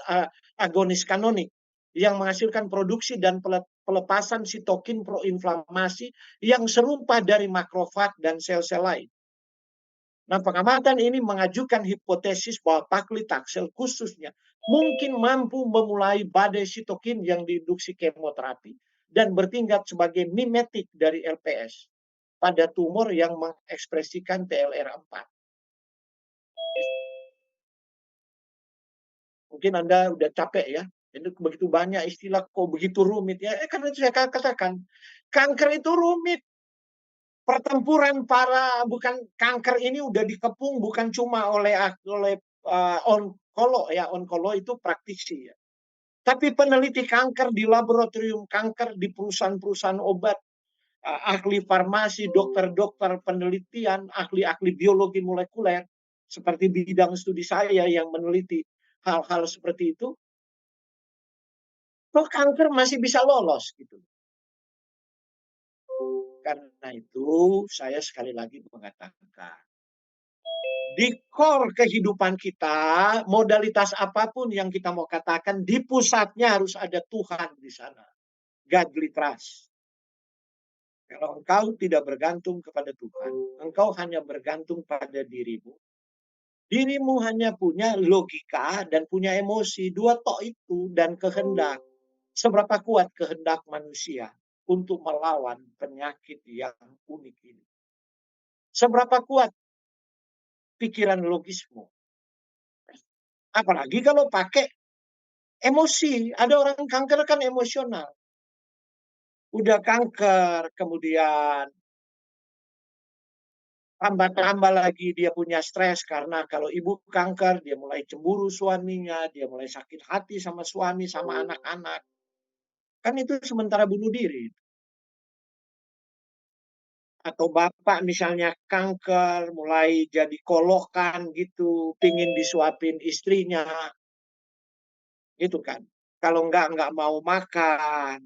agonis kanonik yang menghasilkan produksi dan pelepasan sitokin proinflamasi yang serupa dari makrofag dan sel-sel lain. Nah, pengamatan ini mengajukan hipotesis bahwa paklitaxel khususnya mungkin mampu memulai badai sitokin yang diinduksi kemoterapi dan bertingkat sebagai mimetik dari LPS pada tumor yang mengekspresikan TLR4. Mungkin Anda udah capek ya. Ini begitu banyak istilah, kok begitu rumit ya. Karena itu saya katakan, kanker itu rumit. Pertempuran bukan kanker ini udah dikepung bukan cuma oleh onkolo ya, onkolo itu praktisi ya. Tapi peneliti kanker di laboratorium kanker, di perusahaan-perusahaan obat, ahli farmasi, dokter-dokter penelitian, ahli-ahli biologi molekuler, seperti bidang studi saya yang meneliti hal-hal seperti itu, kok kanker masih bisa lolos gitu. Karena itu saya sekali lagi mengatakan, di core kehidupan kita, modalitas apapun yang kita mau katakan, di pusatnya harus ada Tuhan di sana. Godly trust. Kalau engkau tidak bergantung kepada Tuhan, engkau hanya bergantung pada dirimu. Dirimu hanya punya logika dan punya emosi, dua tok itu, dan kehendak. Seberapa kuat kehendak manusia untuk melawan penyakit yang unik ini? Seberapa kuat pikiran logismu? Apalagi kalau pakai emosi. Ada orang kanker kan emosional. Udah kanker, kemudian tambah lagi dia punya stres karena kalau ibu kanker, dia mulai cemburu suaminya, dia mulai sakit hati sama suami, sama anak-anak. Kan itu sementara bunuh diri. Atau bapak misalnya kanker, mulai jadi kolokan gitu, pingin disuapin istrinya, gitu kan. Kalau nggak mau makan.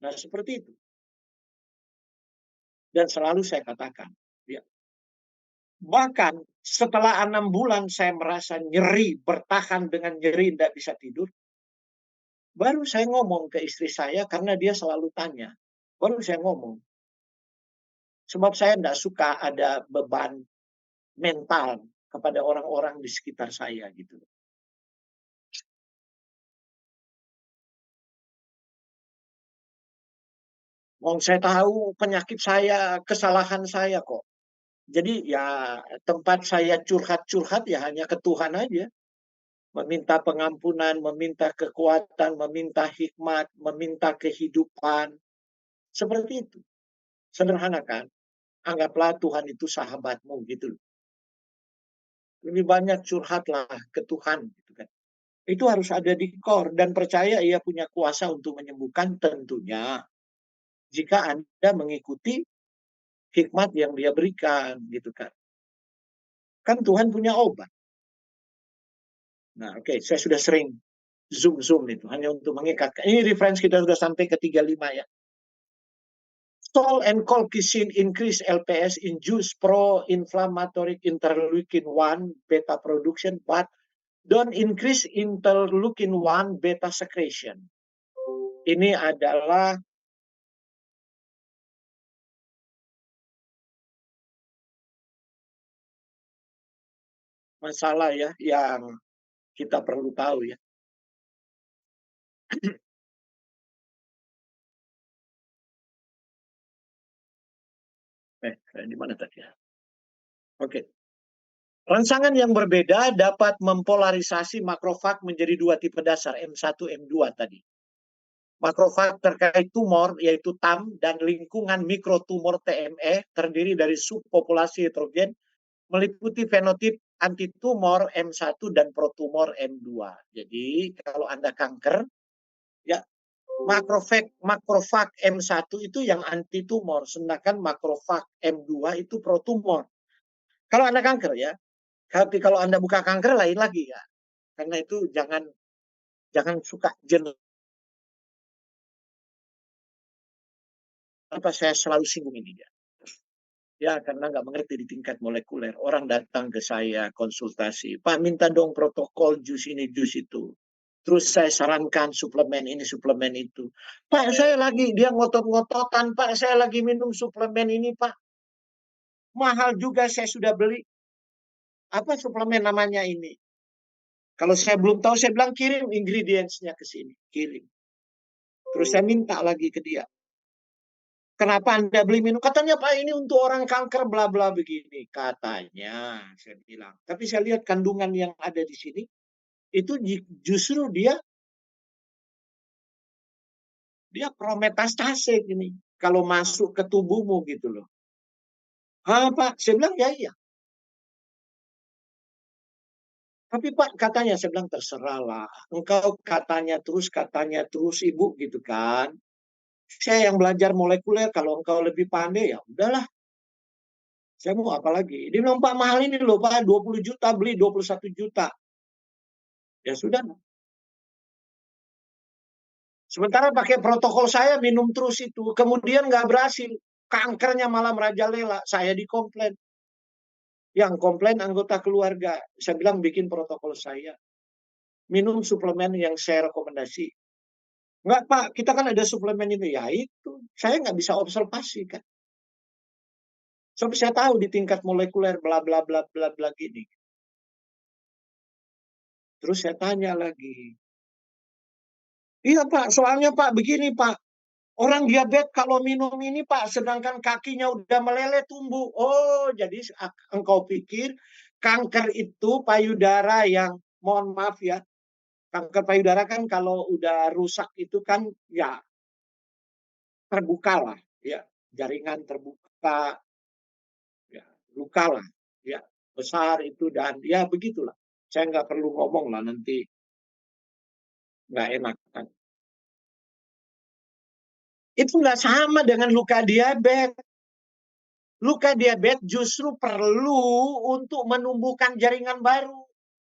Nah, seperti itu. Dan selalu saya katakan, ya, bahkan setelah 6 bulan saya merasa nyeri, bertahan dengan nyeri, tidak bisa tidur. Baru saya ngomong ke istri saya karena dia selalu tanya. Baru saya ngomong. Sebab saya tidak suka ada beban mental kepada orang-orang di sekitar saya gitu. Wong saya tahu penyakit saya, kesalahan saya kok. Jadi ya tempat saya curhat-curhat ya hanya ke Tuhan aja. Meminta pengampunan, meminta kekuatan, meminta hikmat, meminta kehidupan. Seperti itu. Sederhana kan? Anggaplah Tuhan itu sahabatmu gitu. Lebih banyak curhatlah ke Tuhan gitu kan. Itu harus ada di core dan percaya ia punya kuasa untuk menyembuhkan tentunya jika Anda mengikuti hikmat yang dia berikan gitu kan. Kan Tuhan punya obat. Nah, oke, saya sudah sering zoom itu hanya untuk mengikatkan. Ini reference kita sudah sampai ke 35 ya. Sol and colchicine increase LPS, induce pro-inflammatory interleukin-1 beta production, but don't increase interleukin-1 beta secretion. Ini adalah masalah ya yang kita perlu tahu ya. Di mana tadi ya? Oke. Rangsangan yang berbeda dapat mempolarisasi makrofag menjadi 2 tipe dasar, M1, M2 tadi. Makrofag terkait tumor yaitu TAM dan lingkungan mikrotumor TME terdiri dari subpopulasi heterogen meliputi fenotip antitumor M1 dan protumor M2. Jadi kalau Anda kanker, ya makrofag M1 itu yang antitumor, sedangkan makrofag M2 itu protumor. Kalau Anda kanker ya, tapi kalau Anda buka kanker lain lagi ya. Karena itu jangan suka jenuh. Apa saya selalu singgung ini ya. Ya, karena nggak mengerti di tingkat molekuler. Orang datang ke saya konsultasi, Pak minta dong protokol jus ini, jus itu. Terus saya sarankan suplemen ini, suplemen itu. Pak, saya lagi, dia ngotot-ngototan, Pak, saya lagi minum suplemen ini, Pak. Mahal juga saya sudah beli. Apa suplemen namanya ini? Kalau saya belum tahu, saya bilang kirim ingredients-nya ke sini. Kirim. Terus saya minta lagi ke dia. Kenapa Anda beli minum? Katanya Pak ini untuk orang kanker bla bla begini. Katanya, saya bilang. Tapi saya lihat kandungan yang ada di sini, itu justru dia prometastase ini. Kalau masuk ke tubuhmu gitu loh. Ah Pak, saya bilang ya iya. Tapi Pak katanya, saya bilang terserah lah. Engkau katanya terus Ibu gitu kan. Saya yang belajar molekuler, kalau engkau lebih pandai ya udahlah. Saya mau apa lagi? Dia bilang, Pak mahal ini loh Pak, 20 juta beli 21 juta. Ya sudah. Sementara pakai protokol saya minum terus itu. Kemudian nggak berhasil. Kankernya malah merajalela. Saya dikomplain. Yang komplain anggota keluarga. Saya bilang bikin protokol saya. Minum suplemen yang saya rekomendasi. Enggak Pak, kita kan ada suplemen itu. Ya itu. Saya nggak bisa observasi kan. Sampai saya tahu di tingkat molekuler bla bla bla bla bla gini. Terus saya tanya lagi. Iya Pak, soalnya Pak begini Pak. Orang diabetes kalau minum ini Pak, sedangkan kakinya udah meleleh tumbuh. Oh, jadi engkau pikir kanker itu payudara yang, mohon maaf ya, kanker payudara kan kalau udah rusak itu kan ya terbuka lah, ya jaringan terbuka, ya luka lah, ya besar itu dan ya begitulah. Saya nggak perlu ngomong lah nanti. nggak enak kan. Itu nggak sama dengan luka diabetes. Luka diabetes justru perlu untuk menumbuhkan jaringan baru.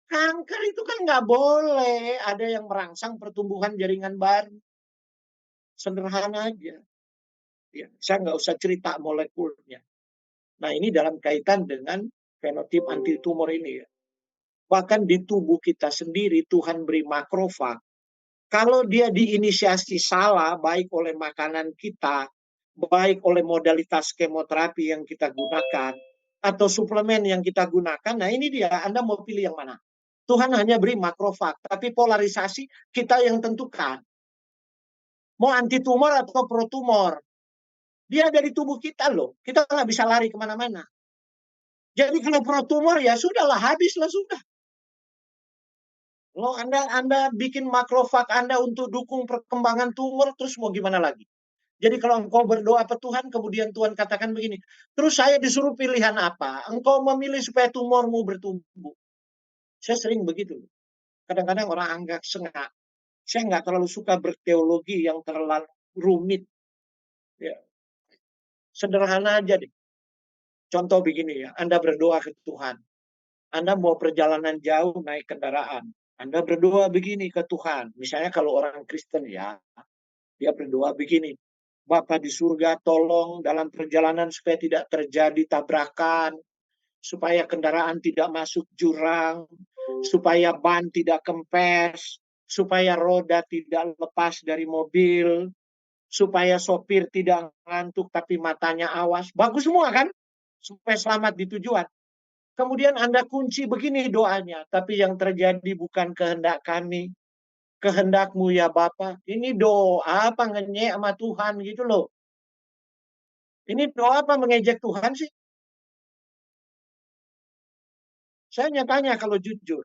Kanker itu kan nggak boleh ada yang merangsang pertumbuhan jaringan baru. Sederhana aja. Ya, saya nggak usah cerita molekulnya. Nah, ini dalam kaitan dengan fenotip anti tumor ini ya. Bahkan di tubuh kita sendiri Tuhan beri makrofag. Kalau dia diinisiasi salah, baik oleh makanan kita, baik oleh modalitas kemoterapi yang kita gunakan, atau suplemen yang kita gunakan, nah ini dia, Anda mau pilih yang mana? Tuhan hanya beri makrofag, tapi polarisasi kita yang tentukan. Mau anti tumor atau pro tumor. Dia ada di tubuh kita loh. Kita nggak bisa lari kemana-mana. Jadi kalau pro tumor ya sudahlah, habislah sudah. Lo Anda bikin makrofag Anda untuk dukung perkembangan tumor, terus mau gimana lagi? Jadi kalau engkau berdoa ke Tuhan, kemudian Tuhan katakan begini, terus saya disuruh pilihan apa? Engkau memilih supaya tumormu bertumbuh. Saya sering begitu. Kadang-kadang orang anggap sengak. Saya nggak terlalu suka berteologi yang terlalu rumit. Ya, sederhana aja deh. Contoh begini ya, Anda berdoa ke Tuhan. Anda mau perjalanan jauh naik kendaraan. Anda berdoa begini ke Tuhan. Misalnya kalau orang Kristen ya, dia berdoa begini. Bapa di surga, tolong dalam perjalanan supaya tidak terjadi tabrakan, supaya kendaraan tidak masuk jurang, supaya ban tidak kempes, supaya roda tidak lepas dari mobil, supaya sopir tidak ngantuk tapi matanya awas. Bagus semua kan? Supaya selamat di tujuan. Kemudian Anda kunci begini doanya, tapi yang terjadi bukan kehendak kami, kehendakmu ya Bapa. Ini doa apa ngenyek sama Tuhan gitu loh. Ini doa apa mengejek Tuhan sih? Saya nyatanya kalau jujur.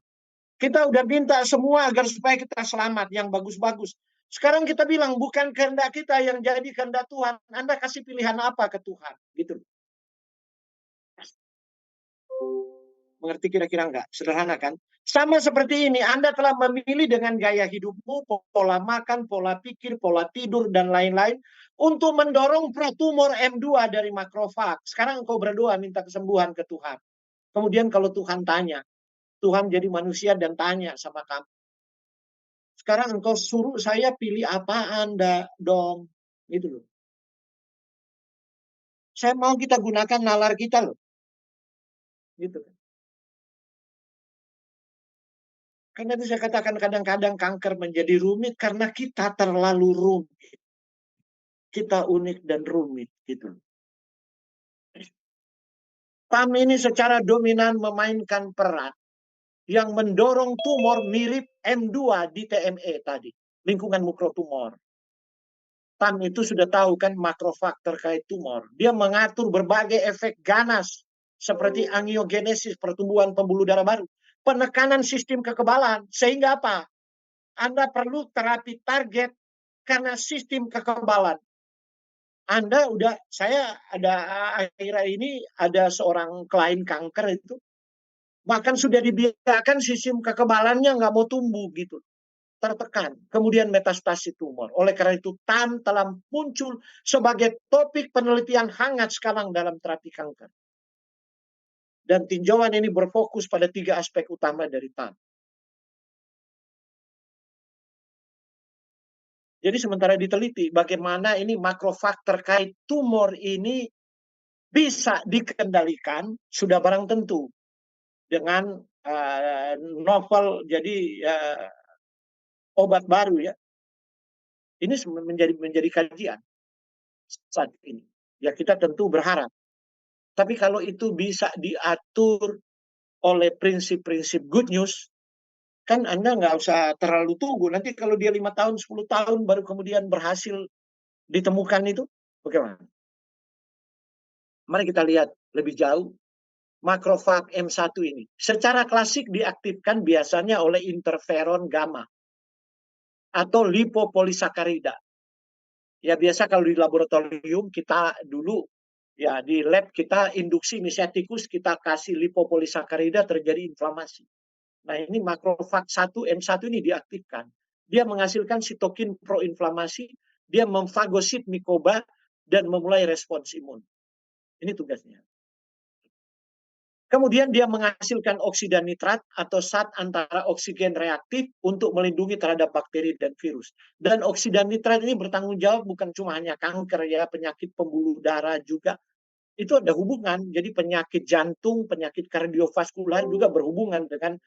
Kita udah minta semua agar supaya kita selamat, yang bagus-bagus. Sekarang kita bilang bukan kehendak kita yang jadi kehendak Tuhan. Anda kasih pilihan apa ke Tuhan? Gitu. Mengerti kira-kira enggak? Sederhana kan? Sama seperti ini, Anda telah memilih dengan gaya hidupmu, pola makan, pola pikir, pola tidur, dan lain-lain untuk mendorong protumor M2 dari makrofag. Sekarang engkau berdoa minta kesembuhan ke Tuhan. Kemudian kalau Tuhan tanya, Tuhan jadi manusia dan tanya sama kamu. Sekarang engkau suruh saya pilih apa Anda dong. Gitu loh. Saya mau kita gunakan nalar kita loh. Gitu kan. Karena itu saya katakan kadang-kadang kanker menjadi rumit karena kita terlalu rumit. Kita unik dan rumit gitu. PAM ini secara dominan memainkan peran yang mendorong tumor mirip M2 di TME tadi. Lingkungan mikrotumor. PAM itu sudah tahu kan makrofag terkait tumor. Dia mengatur berbagai efek ganas seperti angiogenesis, pertumbuhan pembuluh darah baru, penekanan sistem kekebalan, sehingga apa? Anda perlu terapi target karena sistem kekebalan. Saya ada akhir-akhir ini ada seorang klien kanker itu, bahkan sudah dibiarkan sistem kekebalannya nggak mau tumbuh gitu, tertekan, kemudian metastasi tumor. Oleh karena itu, TAM telah muncul sebagai topik penelitian hangat sekarang dalam terapi kanker. Dan tinjauan ini berfokus pada 3 aspek utama dari TAM. Jadi sementara diteliti bagaimana ini makrofag terkait tumor ini bisa dikendalikan, sudah barang tentu dengan novel, jadi obat baru ya. Ini menjadi kajian saat ini. Ya kita tentu berharap. Tapi kalau itu bisa diatur oleh prinsip-prinsip good news, kan Anda nggak usah terlalu tunggu. Nanti kalau dia 5 tahun, 10 tahun baru kemudian berhasil ditemukan itu, bagaimana? Mari kita lihat lebih jauh makrofag M1 ini. Secara klasik diaktifkan biasanya oleh interferon gamma atau lipopolisakarida. Ya biasa kalau di laboratorium kita dulu ya di lab kita induksi misalnya tikus kita kasih lipopolisakarida terjadi inflamasi. Nah ini makrofag 1 M1 ini diaktifkan Dia menghasilkan sitokin proinflamasi, dia memfagosit mikoba, dan memulai respons imun. Ini tugasnya. Kemudian dia menghasilkan oksidan nitrat atau zat antara oksigen reaktif untuk melindungi terhadap bakteri dan virus. Dan oksidan nitrat ini bertanggung jawab bukan cuma hanya kanker ya, penyakit pembuluh darah juga. Itu ada hubungan. Jadi penyakit jantung, penyakit kardiovaskular juga berhubungan dengan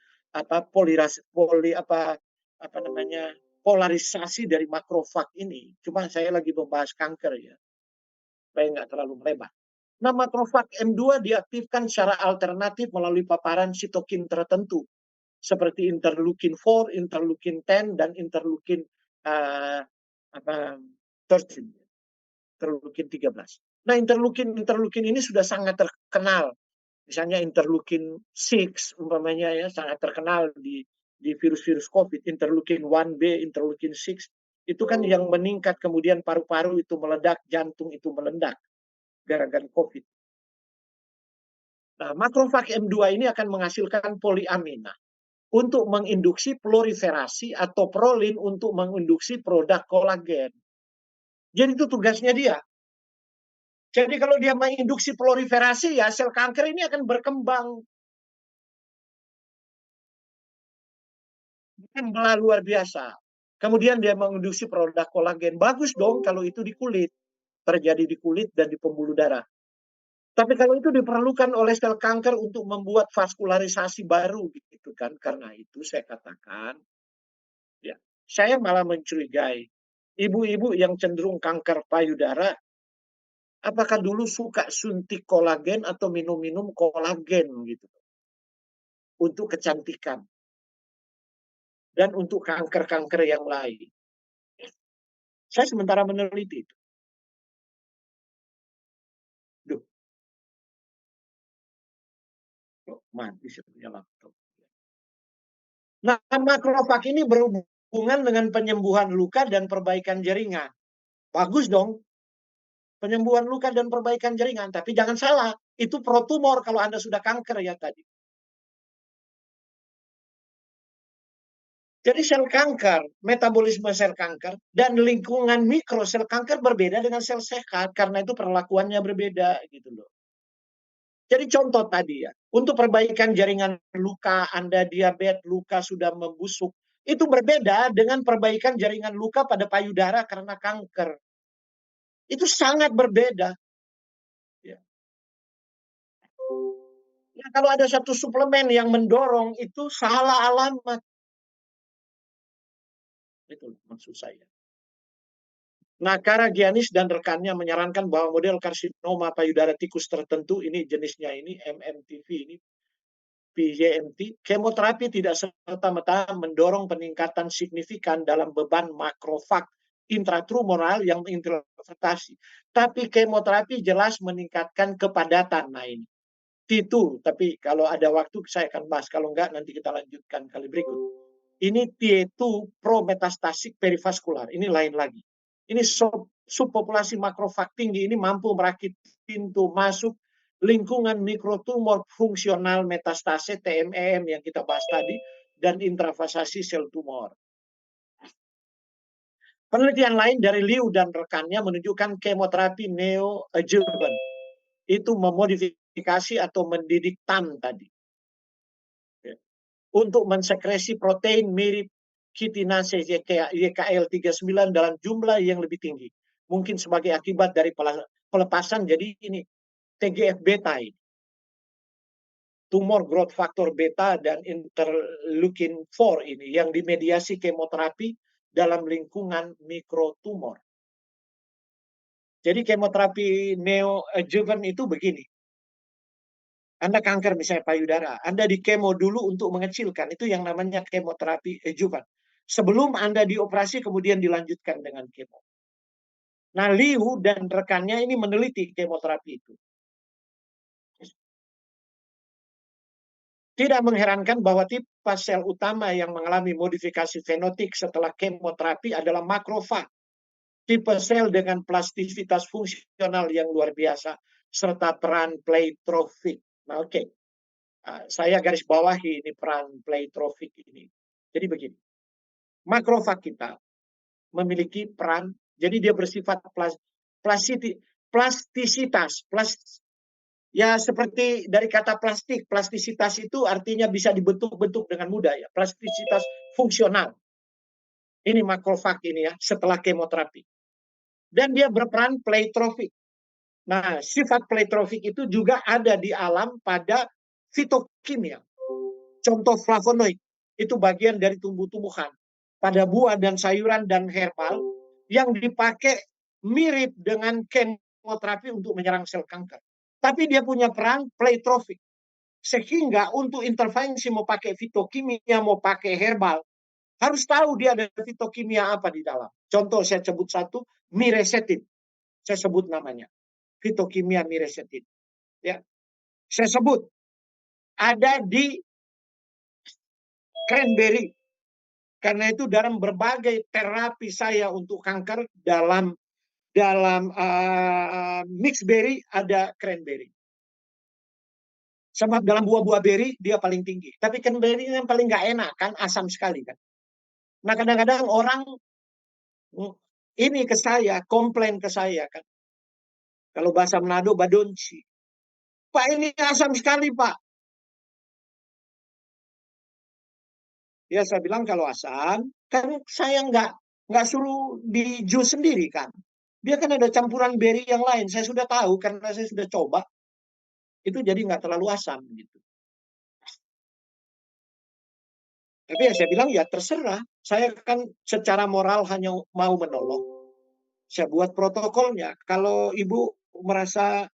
polarisasi dari makrofag ini. Cuma saya lagi membahas kanker ya, supaya nggak terlalu melebar. Nah, makrofag M2 diaktifkan secara alternatif melalui paparan sitokin tertentu, seperti interleukin 4, interleukin 10, dan interleukin 13, interleukin 13. Nah, interleukin ini sudah sangat terkenal. Misalnya interleukin 6, umpamanya ya, sangat terkenal di virus-virus COVID. Interleukin 1B, interleukin 6, itu kan yang meningkat, kemudian paru-paru itu meledak, jantung itu meledak gara-gara COVID. Nah, makrofag M2 ini akan menghasilkan poliamina untuk menginduksi proliferasi atau prolin untuk menginduksi produk kolagen. Jadi itu tugasnya dia. Jadi kalau dia menginduksi proliferasi, ya sel kanker ini akan berkembang. Belah luar biasa. Kemudian dia menginduksi produk kolagen. Bagus dong kalau itu di kulit. Terjadi di kulit dan di pembuluh darah. Tapi kalau itu diperlukan oleh sel kanker untuk membuat vaskularisasi baru gitu kan. Karena itu saya katakan, ya, saya malah mencurigai ibu-ibu yang cenderung kanker payudara, apakah dulu suka suntik kolagen atau minum-minum kolagen gitu untuk kecantikan dan untuk kanker-kanker yang lain. Saya sementara meneliti itu. Duh, mati sebenarnya laptop. Nah, makrofag ini berhubungan dengan penyembuhan luka dan perbaikan jaringan. Bagus dong, penyembuhan luka dan perbaikan jaringan. Tapi jangan salah, itu protumor kalau Anda sudah kanker ya tadi. Jadi sel kanker, metabolisme sel kanker, dan lingkungan mikro sel kanker berbeda dengan sel sehat. Karena itu perlakuannya berbeda gitu loh. Jadi contoh tadi ya, untuk perbaikan jaringan luka, Anda diabetes, luka sudah membusuk, itu berbeda dengan perbaikan jaringan luka pada payudara karena kanker. Itu sangat berbeda. Ya. Nah, kalau ada satu suplemen yang mendorong, itu salah alamat. Itu maksud saya. Nah, Karagianis dan rekannya menyarankan bahwa model karsinoma payudara tikus tertentu, ini jenisnya ini, MMTV ini, PJMT, kemoterapi tidak serta-merta mendorong peningkatan signifikan dalam beban makrofag intratumoral yang menginterpretasi. Tapi kemoterapi jelas meningkatkan kepadatan. Nah ini. T2, tapi kalau ada waktu saya akan bahas. Kalau enggak, nanti kita lanjutkan kali berikut. Ini T2 prometastatik perivaskular. Ini lain lagi. Ini subpopulasi makrofag tinggi ini mampu merakit pintu masuk lingkungan mikrotumor fungsional metastase TMEM yang kita bahas tadi dan intravasasi sel tumor. Penelitian lain dari Liu dan rekannya menunjukkan kemoterapi neoadjuvant itu memodifikasi atau mendidik TAM tadi untuk mensekresi protein mirip kitinase YKL39 dalam jumlah yang lebih tinggi. Mungkin sebagai akibat dari pelepasan jadi ini TGF beta ini. Tumor growth factor beta dan interleukin 4 ini yang dimediasi kemoterapi dalam lingkungan mikrotumor. Jadi kemoterapi neoadjuvant itu begini. Anda kanker misalnya payudara, Anda di kemo dulu untuk mengecilkan, itu yang namanya kemoterapi adjuvan. Sebelum Anda dioperasi kemudian dilanjutkan dengan kemo. Nah, Liu dan rekannya ini meneliti kemoterapi itu. Tidak mengherankan bahwa tipe sel utama yang mengalami modifikasi fenotik setelah kemoterapi adalah makrofag. Tipe sel dengan plastisitas fungsional yang luar biasa serta peran pleitrofik. Nah, oke. Saya garis bawahi ini peran pleitrofik ini. Jadi begini. Makrofag kita memiliki peran, jadi dia bersifat plastisitas. Ya seperti dari kata plastik, plastisitas itu artinya bisa dibentuk-bentuk dengan mudah ya. Plastisitas fungsional. Ini makrofag ini ya, setelah kemoterapi. Dan dia berperan pleitrofik. Nah, sifat pleitrofik itu juga ada di alam pada fitokimia. Contoh flavonoid, itu bagian dari tumbuh-tumbuhan. Pada buah dan sayuran dan herbal yang dipakai mirip dengan kemoterapi untuk menyerang sel kanker. Tapi dia punya peran pleitrofik. Sehingga untuk intervensi mau pakai fitokimia, mau pakai herbal, harus tahu dia ada fitokimia apa di dalam. Contoh saya sebut satu, miresetin. Saya sebut namanya. Fitokimia miresetin. Ya. Saya sebut ada di cranberry. Karena itu dalam berbagai terapi saya untuk kanker dalam mixed berry ada cranberry. Sebab dalam buah-buah beri dia paling tinggi. Tapi cranberry yang paling nggak enak kan, asam sekali kan. Nah kadang-kadang orang ini ke saya, komplain ke saya kan. Kalau bahasa Manado, badonci. Pak ini asam sekali Pak. Ya saya bilang kalau asam, kan saya nggak suruh di jus sendiri kan. Dia kan ada campuran beri yang lain. Saya sudah tahu karena saya sudah coba. Itu jadi nggak terlalu asam gitu. Tapi ya saya bilang ya terserah. Saya kan secara moral hanya mau menolong. Saya buat protokolnya. Kalau ibu merasa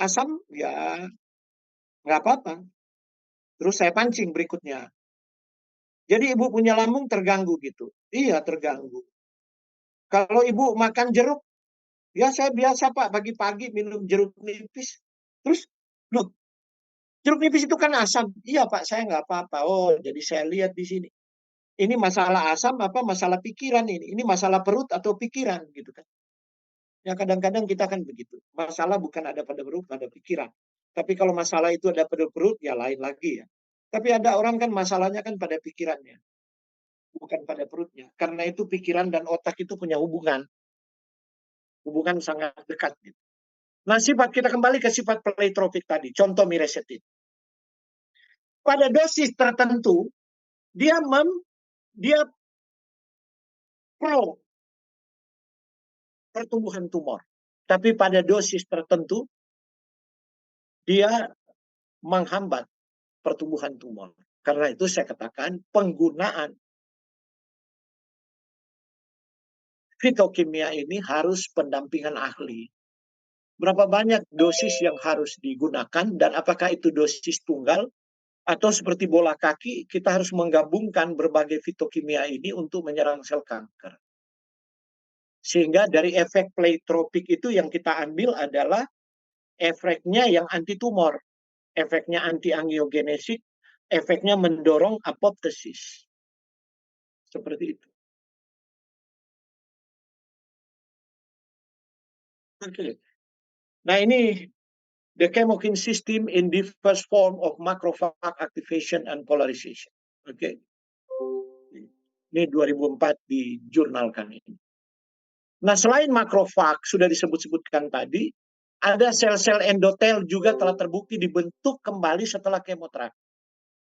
asam, ya nggak apa-apa. Terus saya pancing berikutnya. Jadi ibu punya lambung terganggu gitu. Iya terganggu. Kalau ibu makan jeruk, ya saya biasa Pak pagi-pagi minum jeruk nipis. Terus, loh jeruk nipis itu kan asam. Iya Pak saya nggak apa-apa. Oh jadi saya lihat di sini. Ini masalah asam apa masalah pikiran ini? Ini masalah perut atau pikiran gitu kan? Ya kadang-kadang kita kan begitu. Masalah bukan ada pada perut, pada pikiran. Tapi kalau masalah itu ada pada perut, ya lain lagi ya. Tapi ada orang kan masalahnya kan pada pikirannya, bukan pada perutnya. Karena itu pikiran dan otak itu punya hubungan sangat dekat. Gitu. Nah sifat kita kembali ke sifat pleitrofik tadi. Contoh miresetin. Pada dosis tertentu, dia pro pertumbuhan tumor. Tapi pada dosis tertentu, dia menghambat pertumbuhan tumor. Karena itu saya katakan penggunaan fitokimia ini harus pendampingan ahli. Berapa banyak dosis yang harus digunakan dan apakah itu dosis tunggal atau seperti bola kaki kita harus menggabungkan berbagai fitokimia ini untuk menyerang sel kanker. Sehingga dari efek pleiotropik itu yang kita ambil adalah efeknya yang anti tumor, efeknya anti angiogenesis, efeknya mendorong apoptosis. Seperti itu. Oke. Nah ini the chemokine system in diverse form of macrophage activation and polarization. Oke. Ini 2004 di jurnal kami. Nah selain makrofag sudah disebut-sebutkan tadi, ada sel-sel endotel juga telah terbukti dibentuk kembali setelah kemoterapi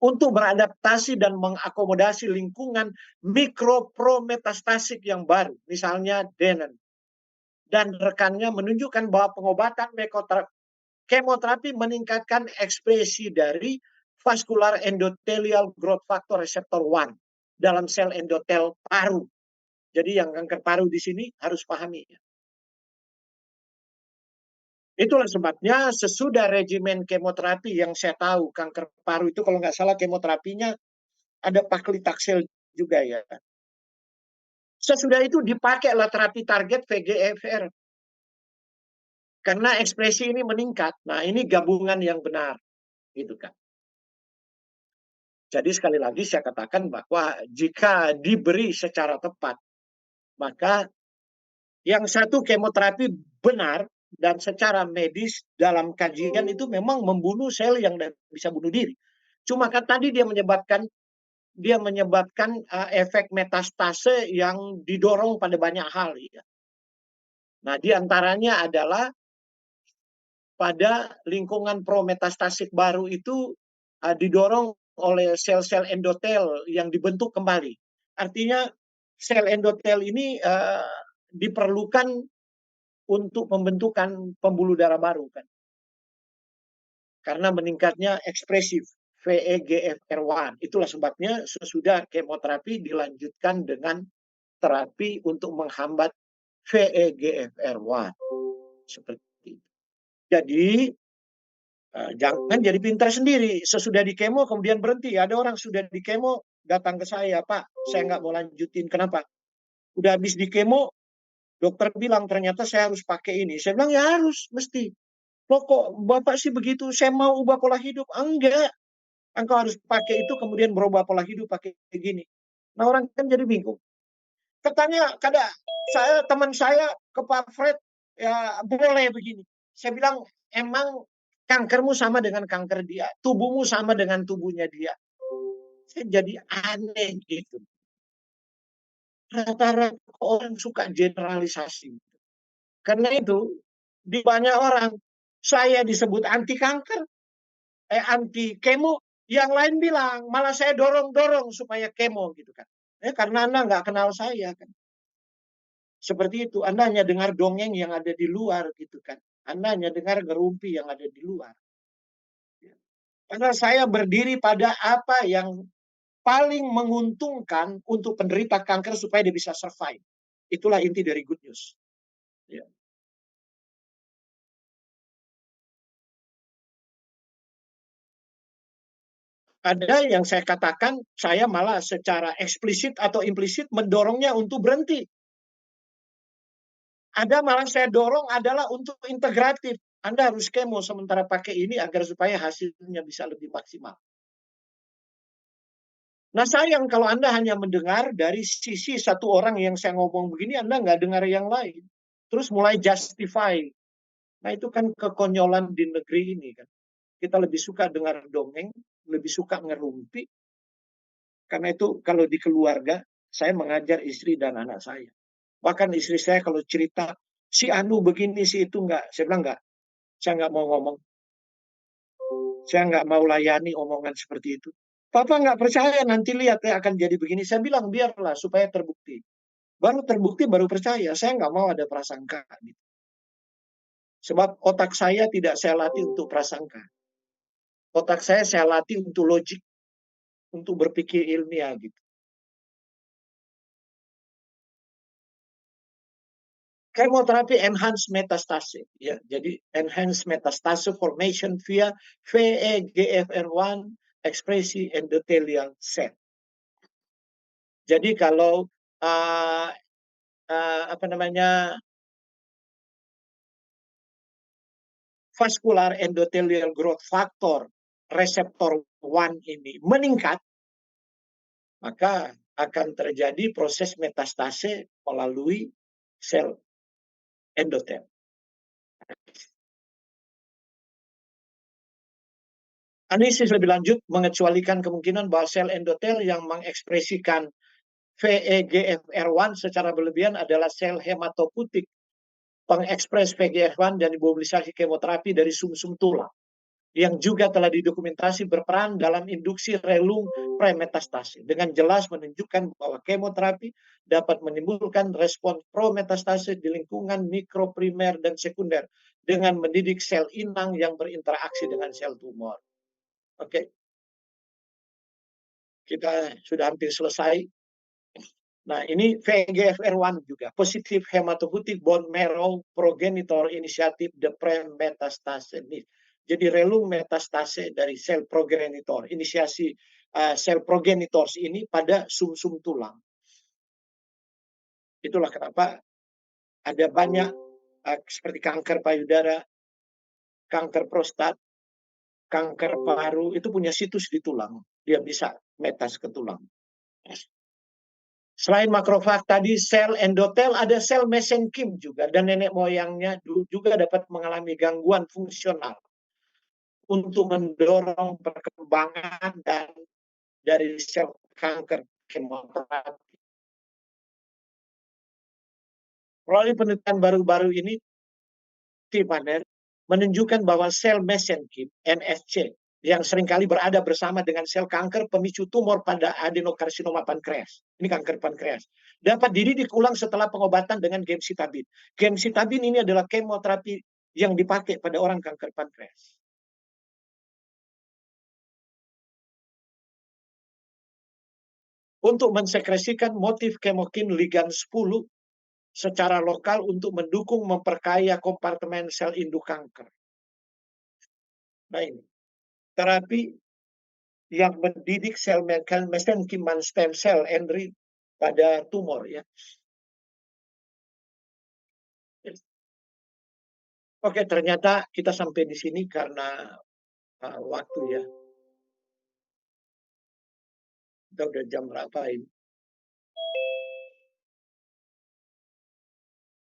untuk beradaptasi dan mengakomodasi lingkungan mikroprometastasik yang baru, misalnya Denon. Dan rekannya menunjukkan bahwa pengobatan kemoterapi meningkatkan ekspresi dari vascular endothelial growth factor receptor 1 dalam sel endotel paru. Jadi yang kanker paru di sini harus pahami. Itulah sebabnya sesudah regimen kemoterapi yang saya tahu kanker paru itu kalau nggak salah kemoterapinya ada paclitaxel juga ya. Sesudah itu dipakailah terapi target VEGFR. Karena ekspresi ini meningkat. Nah ini gabungan yang benar. Gitu kan. Jadi sekali lagi saya katakan bahwa jika diberi secara tepat, maka yang satu kemoterapi benar dan secara medis dalam kajian itu memang membunuh sel yang bisa bunuh diri. Cuma kan tadi dia menyebabkan dia menyebabkan efek metastase yang didorong pada banyak hal. Ya. Nah, diantaranya adalah pada lingkungan prometastatik baru itu didorong oleh sel-sel endotel yang dibentuk kembali. Artinya sel endotel ini diperlukan untuk pembentukan pembuluh darah baru kan. Karena meningkatnya ekspresif VEGFR1. Itulah sebabnya sesudah kemoterapi dilanjutkan dengan terapi untuk menghambat VEGFR1. Seperti itu. Jadi jangan jadi pintar sendiri. Sesudah di kemo kemudian berhenti. Ada orang sudah di kemo datang ke saya, Pak, saya nggak mau lanjutin. Kenapa? Udah habis di kemo, dokter bilang ternyata saya harus pakai ini. Saya bilang ya harus, mesti. Loh kok Bapak sih begitu? Saya mau ubah pola hidup. Enggak. Engkau harus pakai itu kemudian berubah pola hidup pakai gini. Nah orang kan jadi bingung. Katanya teman saya ke Pak Fred ya boleh begini. Saya bilang emang kankermu sama dengan kanker dia, tubuhmu sama dengan tubuhnya dia. Saya jadi aneh gitu. Rata-rata orang suka generalisasi. Karena itu di banyak orang saya disebut anti kanker, anti kemo, yang lain bilang malah saya dorong-dorong supaya kemo gitu kan. Karena Anda nggak kenal saya kan. Seperti itu, Anda hanya dengar dongeng yang ada di luar gitu kan. Anda hanya dengar ngerumpi yang ada di luar. Karena saya berdiri pada apa yang paling menguntungkan untuk penderita kanker supaya dia bisa survive. Itulah inti dari good news. Ya. Ada yang saya katakan, saya malah secara eksplisit atau implisit mendorongnya untuk berhenti. Ada malah saya dorong adalah untuk integratif. Anda harus kemo sementara pakai ini agar supaya hasilnya bisa lebih maksimal. Nah sayang kalau Anda hanya mendengar dari sisi satu orang yang saya ngomong begini, Anda nggak dengar yang lain. Terus mulai justify. Nah itu kan kekonyolan di negeri ini kan. Kita lebih suka dengar dongeng, lebih suka ngerumpi. Karena itu kalau di keluarga, saya mengajar istri dan anak saya. Bahkan istri saya kalau cerita, si Anu begini, si itu enggak. Saya bilang enggak, saya enggak mau ngomong. Saya enggak mau layani omongan seperti itu. Papa enggak percaya, nanti lihat ya akan jadi begini. Saya bilang biarlah supaya terbukti. Baru terbukti, baru percaya. Saya enggak mau ada prasangka. Sebab otak saya tidak saya latih untuk prasangka. Otak saya latih untuk logik, untuk berpikir ilmiah gitu. Kemoterapi enhance metastase, ya. Jadi enhance metastase formation via VEGFR1 ekspresi endothelial cell. Jadi kalau apa namanya vascular endothelial growth factor reseptor 1 ini meningkat, maka akan terjadi proses metastase melalui sel endotel. Analisis lebih lanjut mengecualikan kemungkinan bahwa sel endotel yang mengekspresikan VEGFR1 secara berlebihan adalah sel hematopoietik pengekspres VEGFR1 dan dimobilisasi kemoterapi dari sumsum tulang yang juga telah didokumentasi berperan dalam induksi relung premetastase dengan jelas menunjukkan bahwa kemoterapi dapat menimbulkan respon prometastase di lingkungan mikroprimer dan sekunder dengan mendidik sel inang yang berinteraksi dengan sel tumor. Oke. Kita sudah hampir selesai. Nah, ini VEGFR1 juga, positif hematopoietic bone marrow progenitor initiative the premetastase. Jadi relung metastase dari sel progenitor, inisiasi sel progenitors ini pada sumsum tulang. Itulah kenapa ada banyak seperti kanker payudara, kanker prostat, kanker paru itu punya situs di tulang. Dia bisa metas ke tulang. Selain makrofag tadi, sel endotel ada sel mesenkim juga, dan nenek moyangnya juga dapat mengalami gangguan fungsional untuk mendorong perkembangan dan dari sel kanker kemoterapi. Melalui penelitian baru-baru ini, Tiffany, menunjukkan bahwa sel mesenchyme (MSC) yang seringkali berada bersama dengan sel kanker pemicu tumor pada adenokarsinoma pankreas. Ini kanker pankreas. Dapat dididik ulang setelah pengobatan dengan gemcitabine. Gemcitabine ini adalah kemoterapi yang dipakai pada orang kanker pankreas. Untuk mensekresikan motif kemokin ligan 10 secara lokal untuk mendukung memperkaya kompartemen sel induk kanker. Nah ini, terapi yang mendidik sel mesenchymal stem cell Henry pada tumor ya. Oke, ternyata kita sampai di sini karena waktu ya. Kita udah jam berapa ini?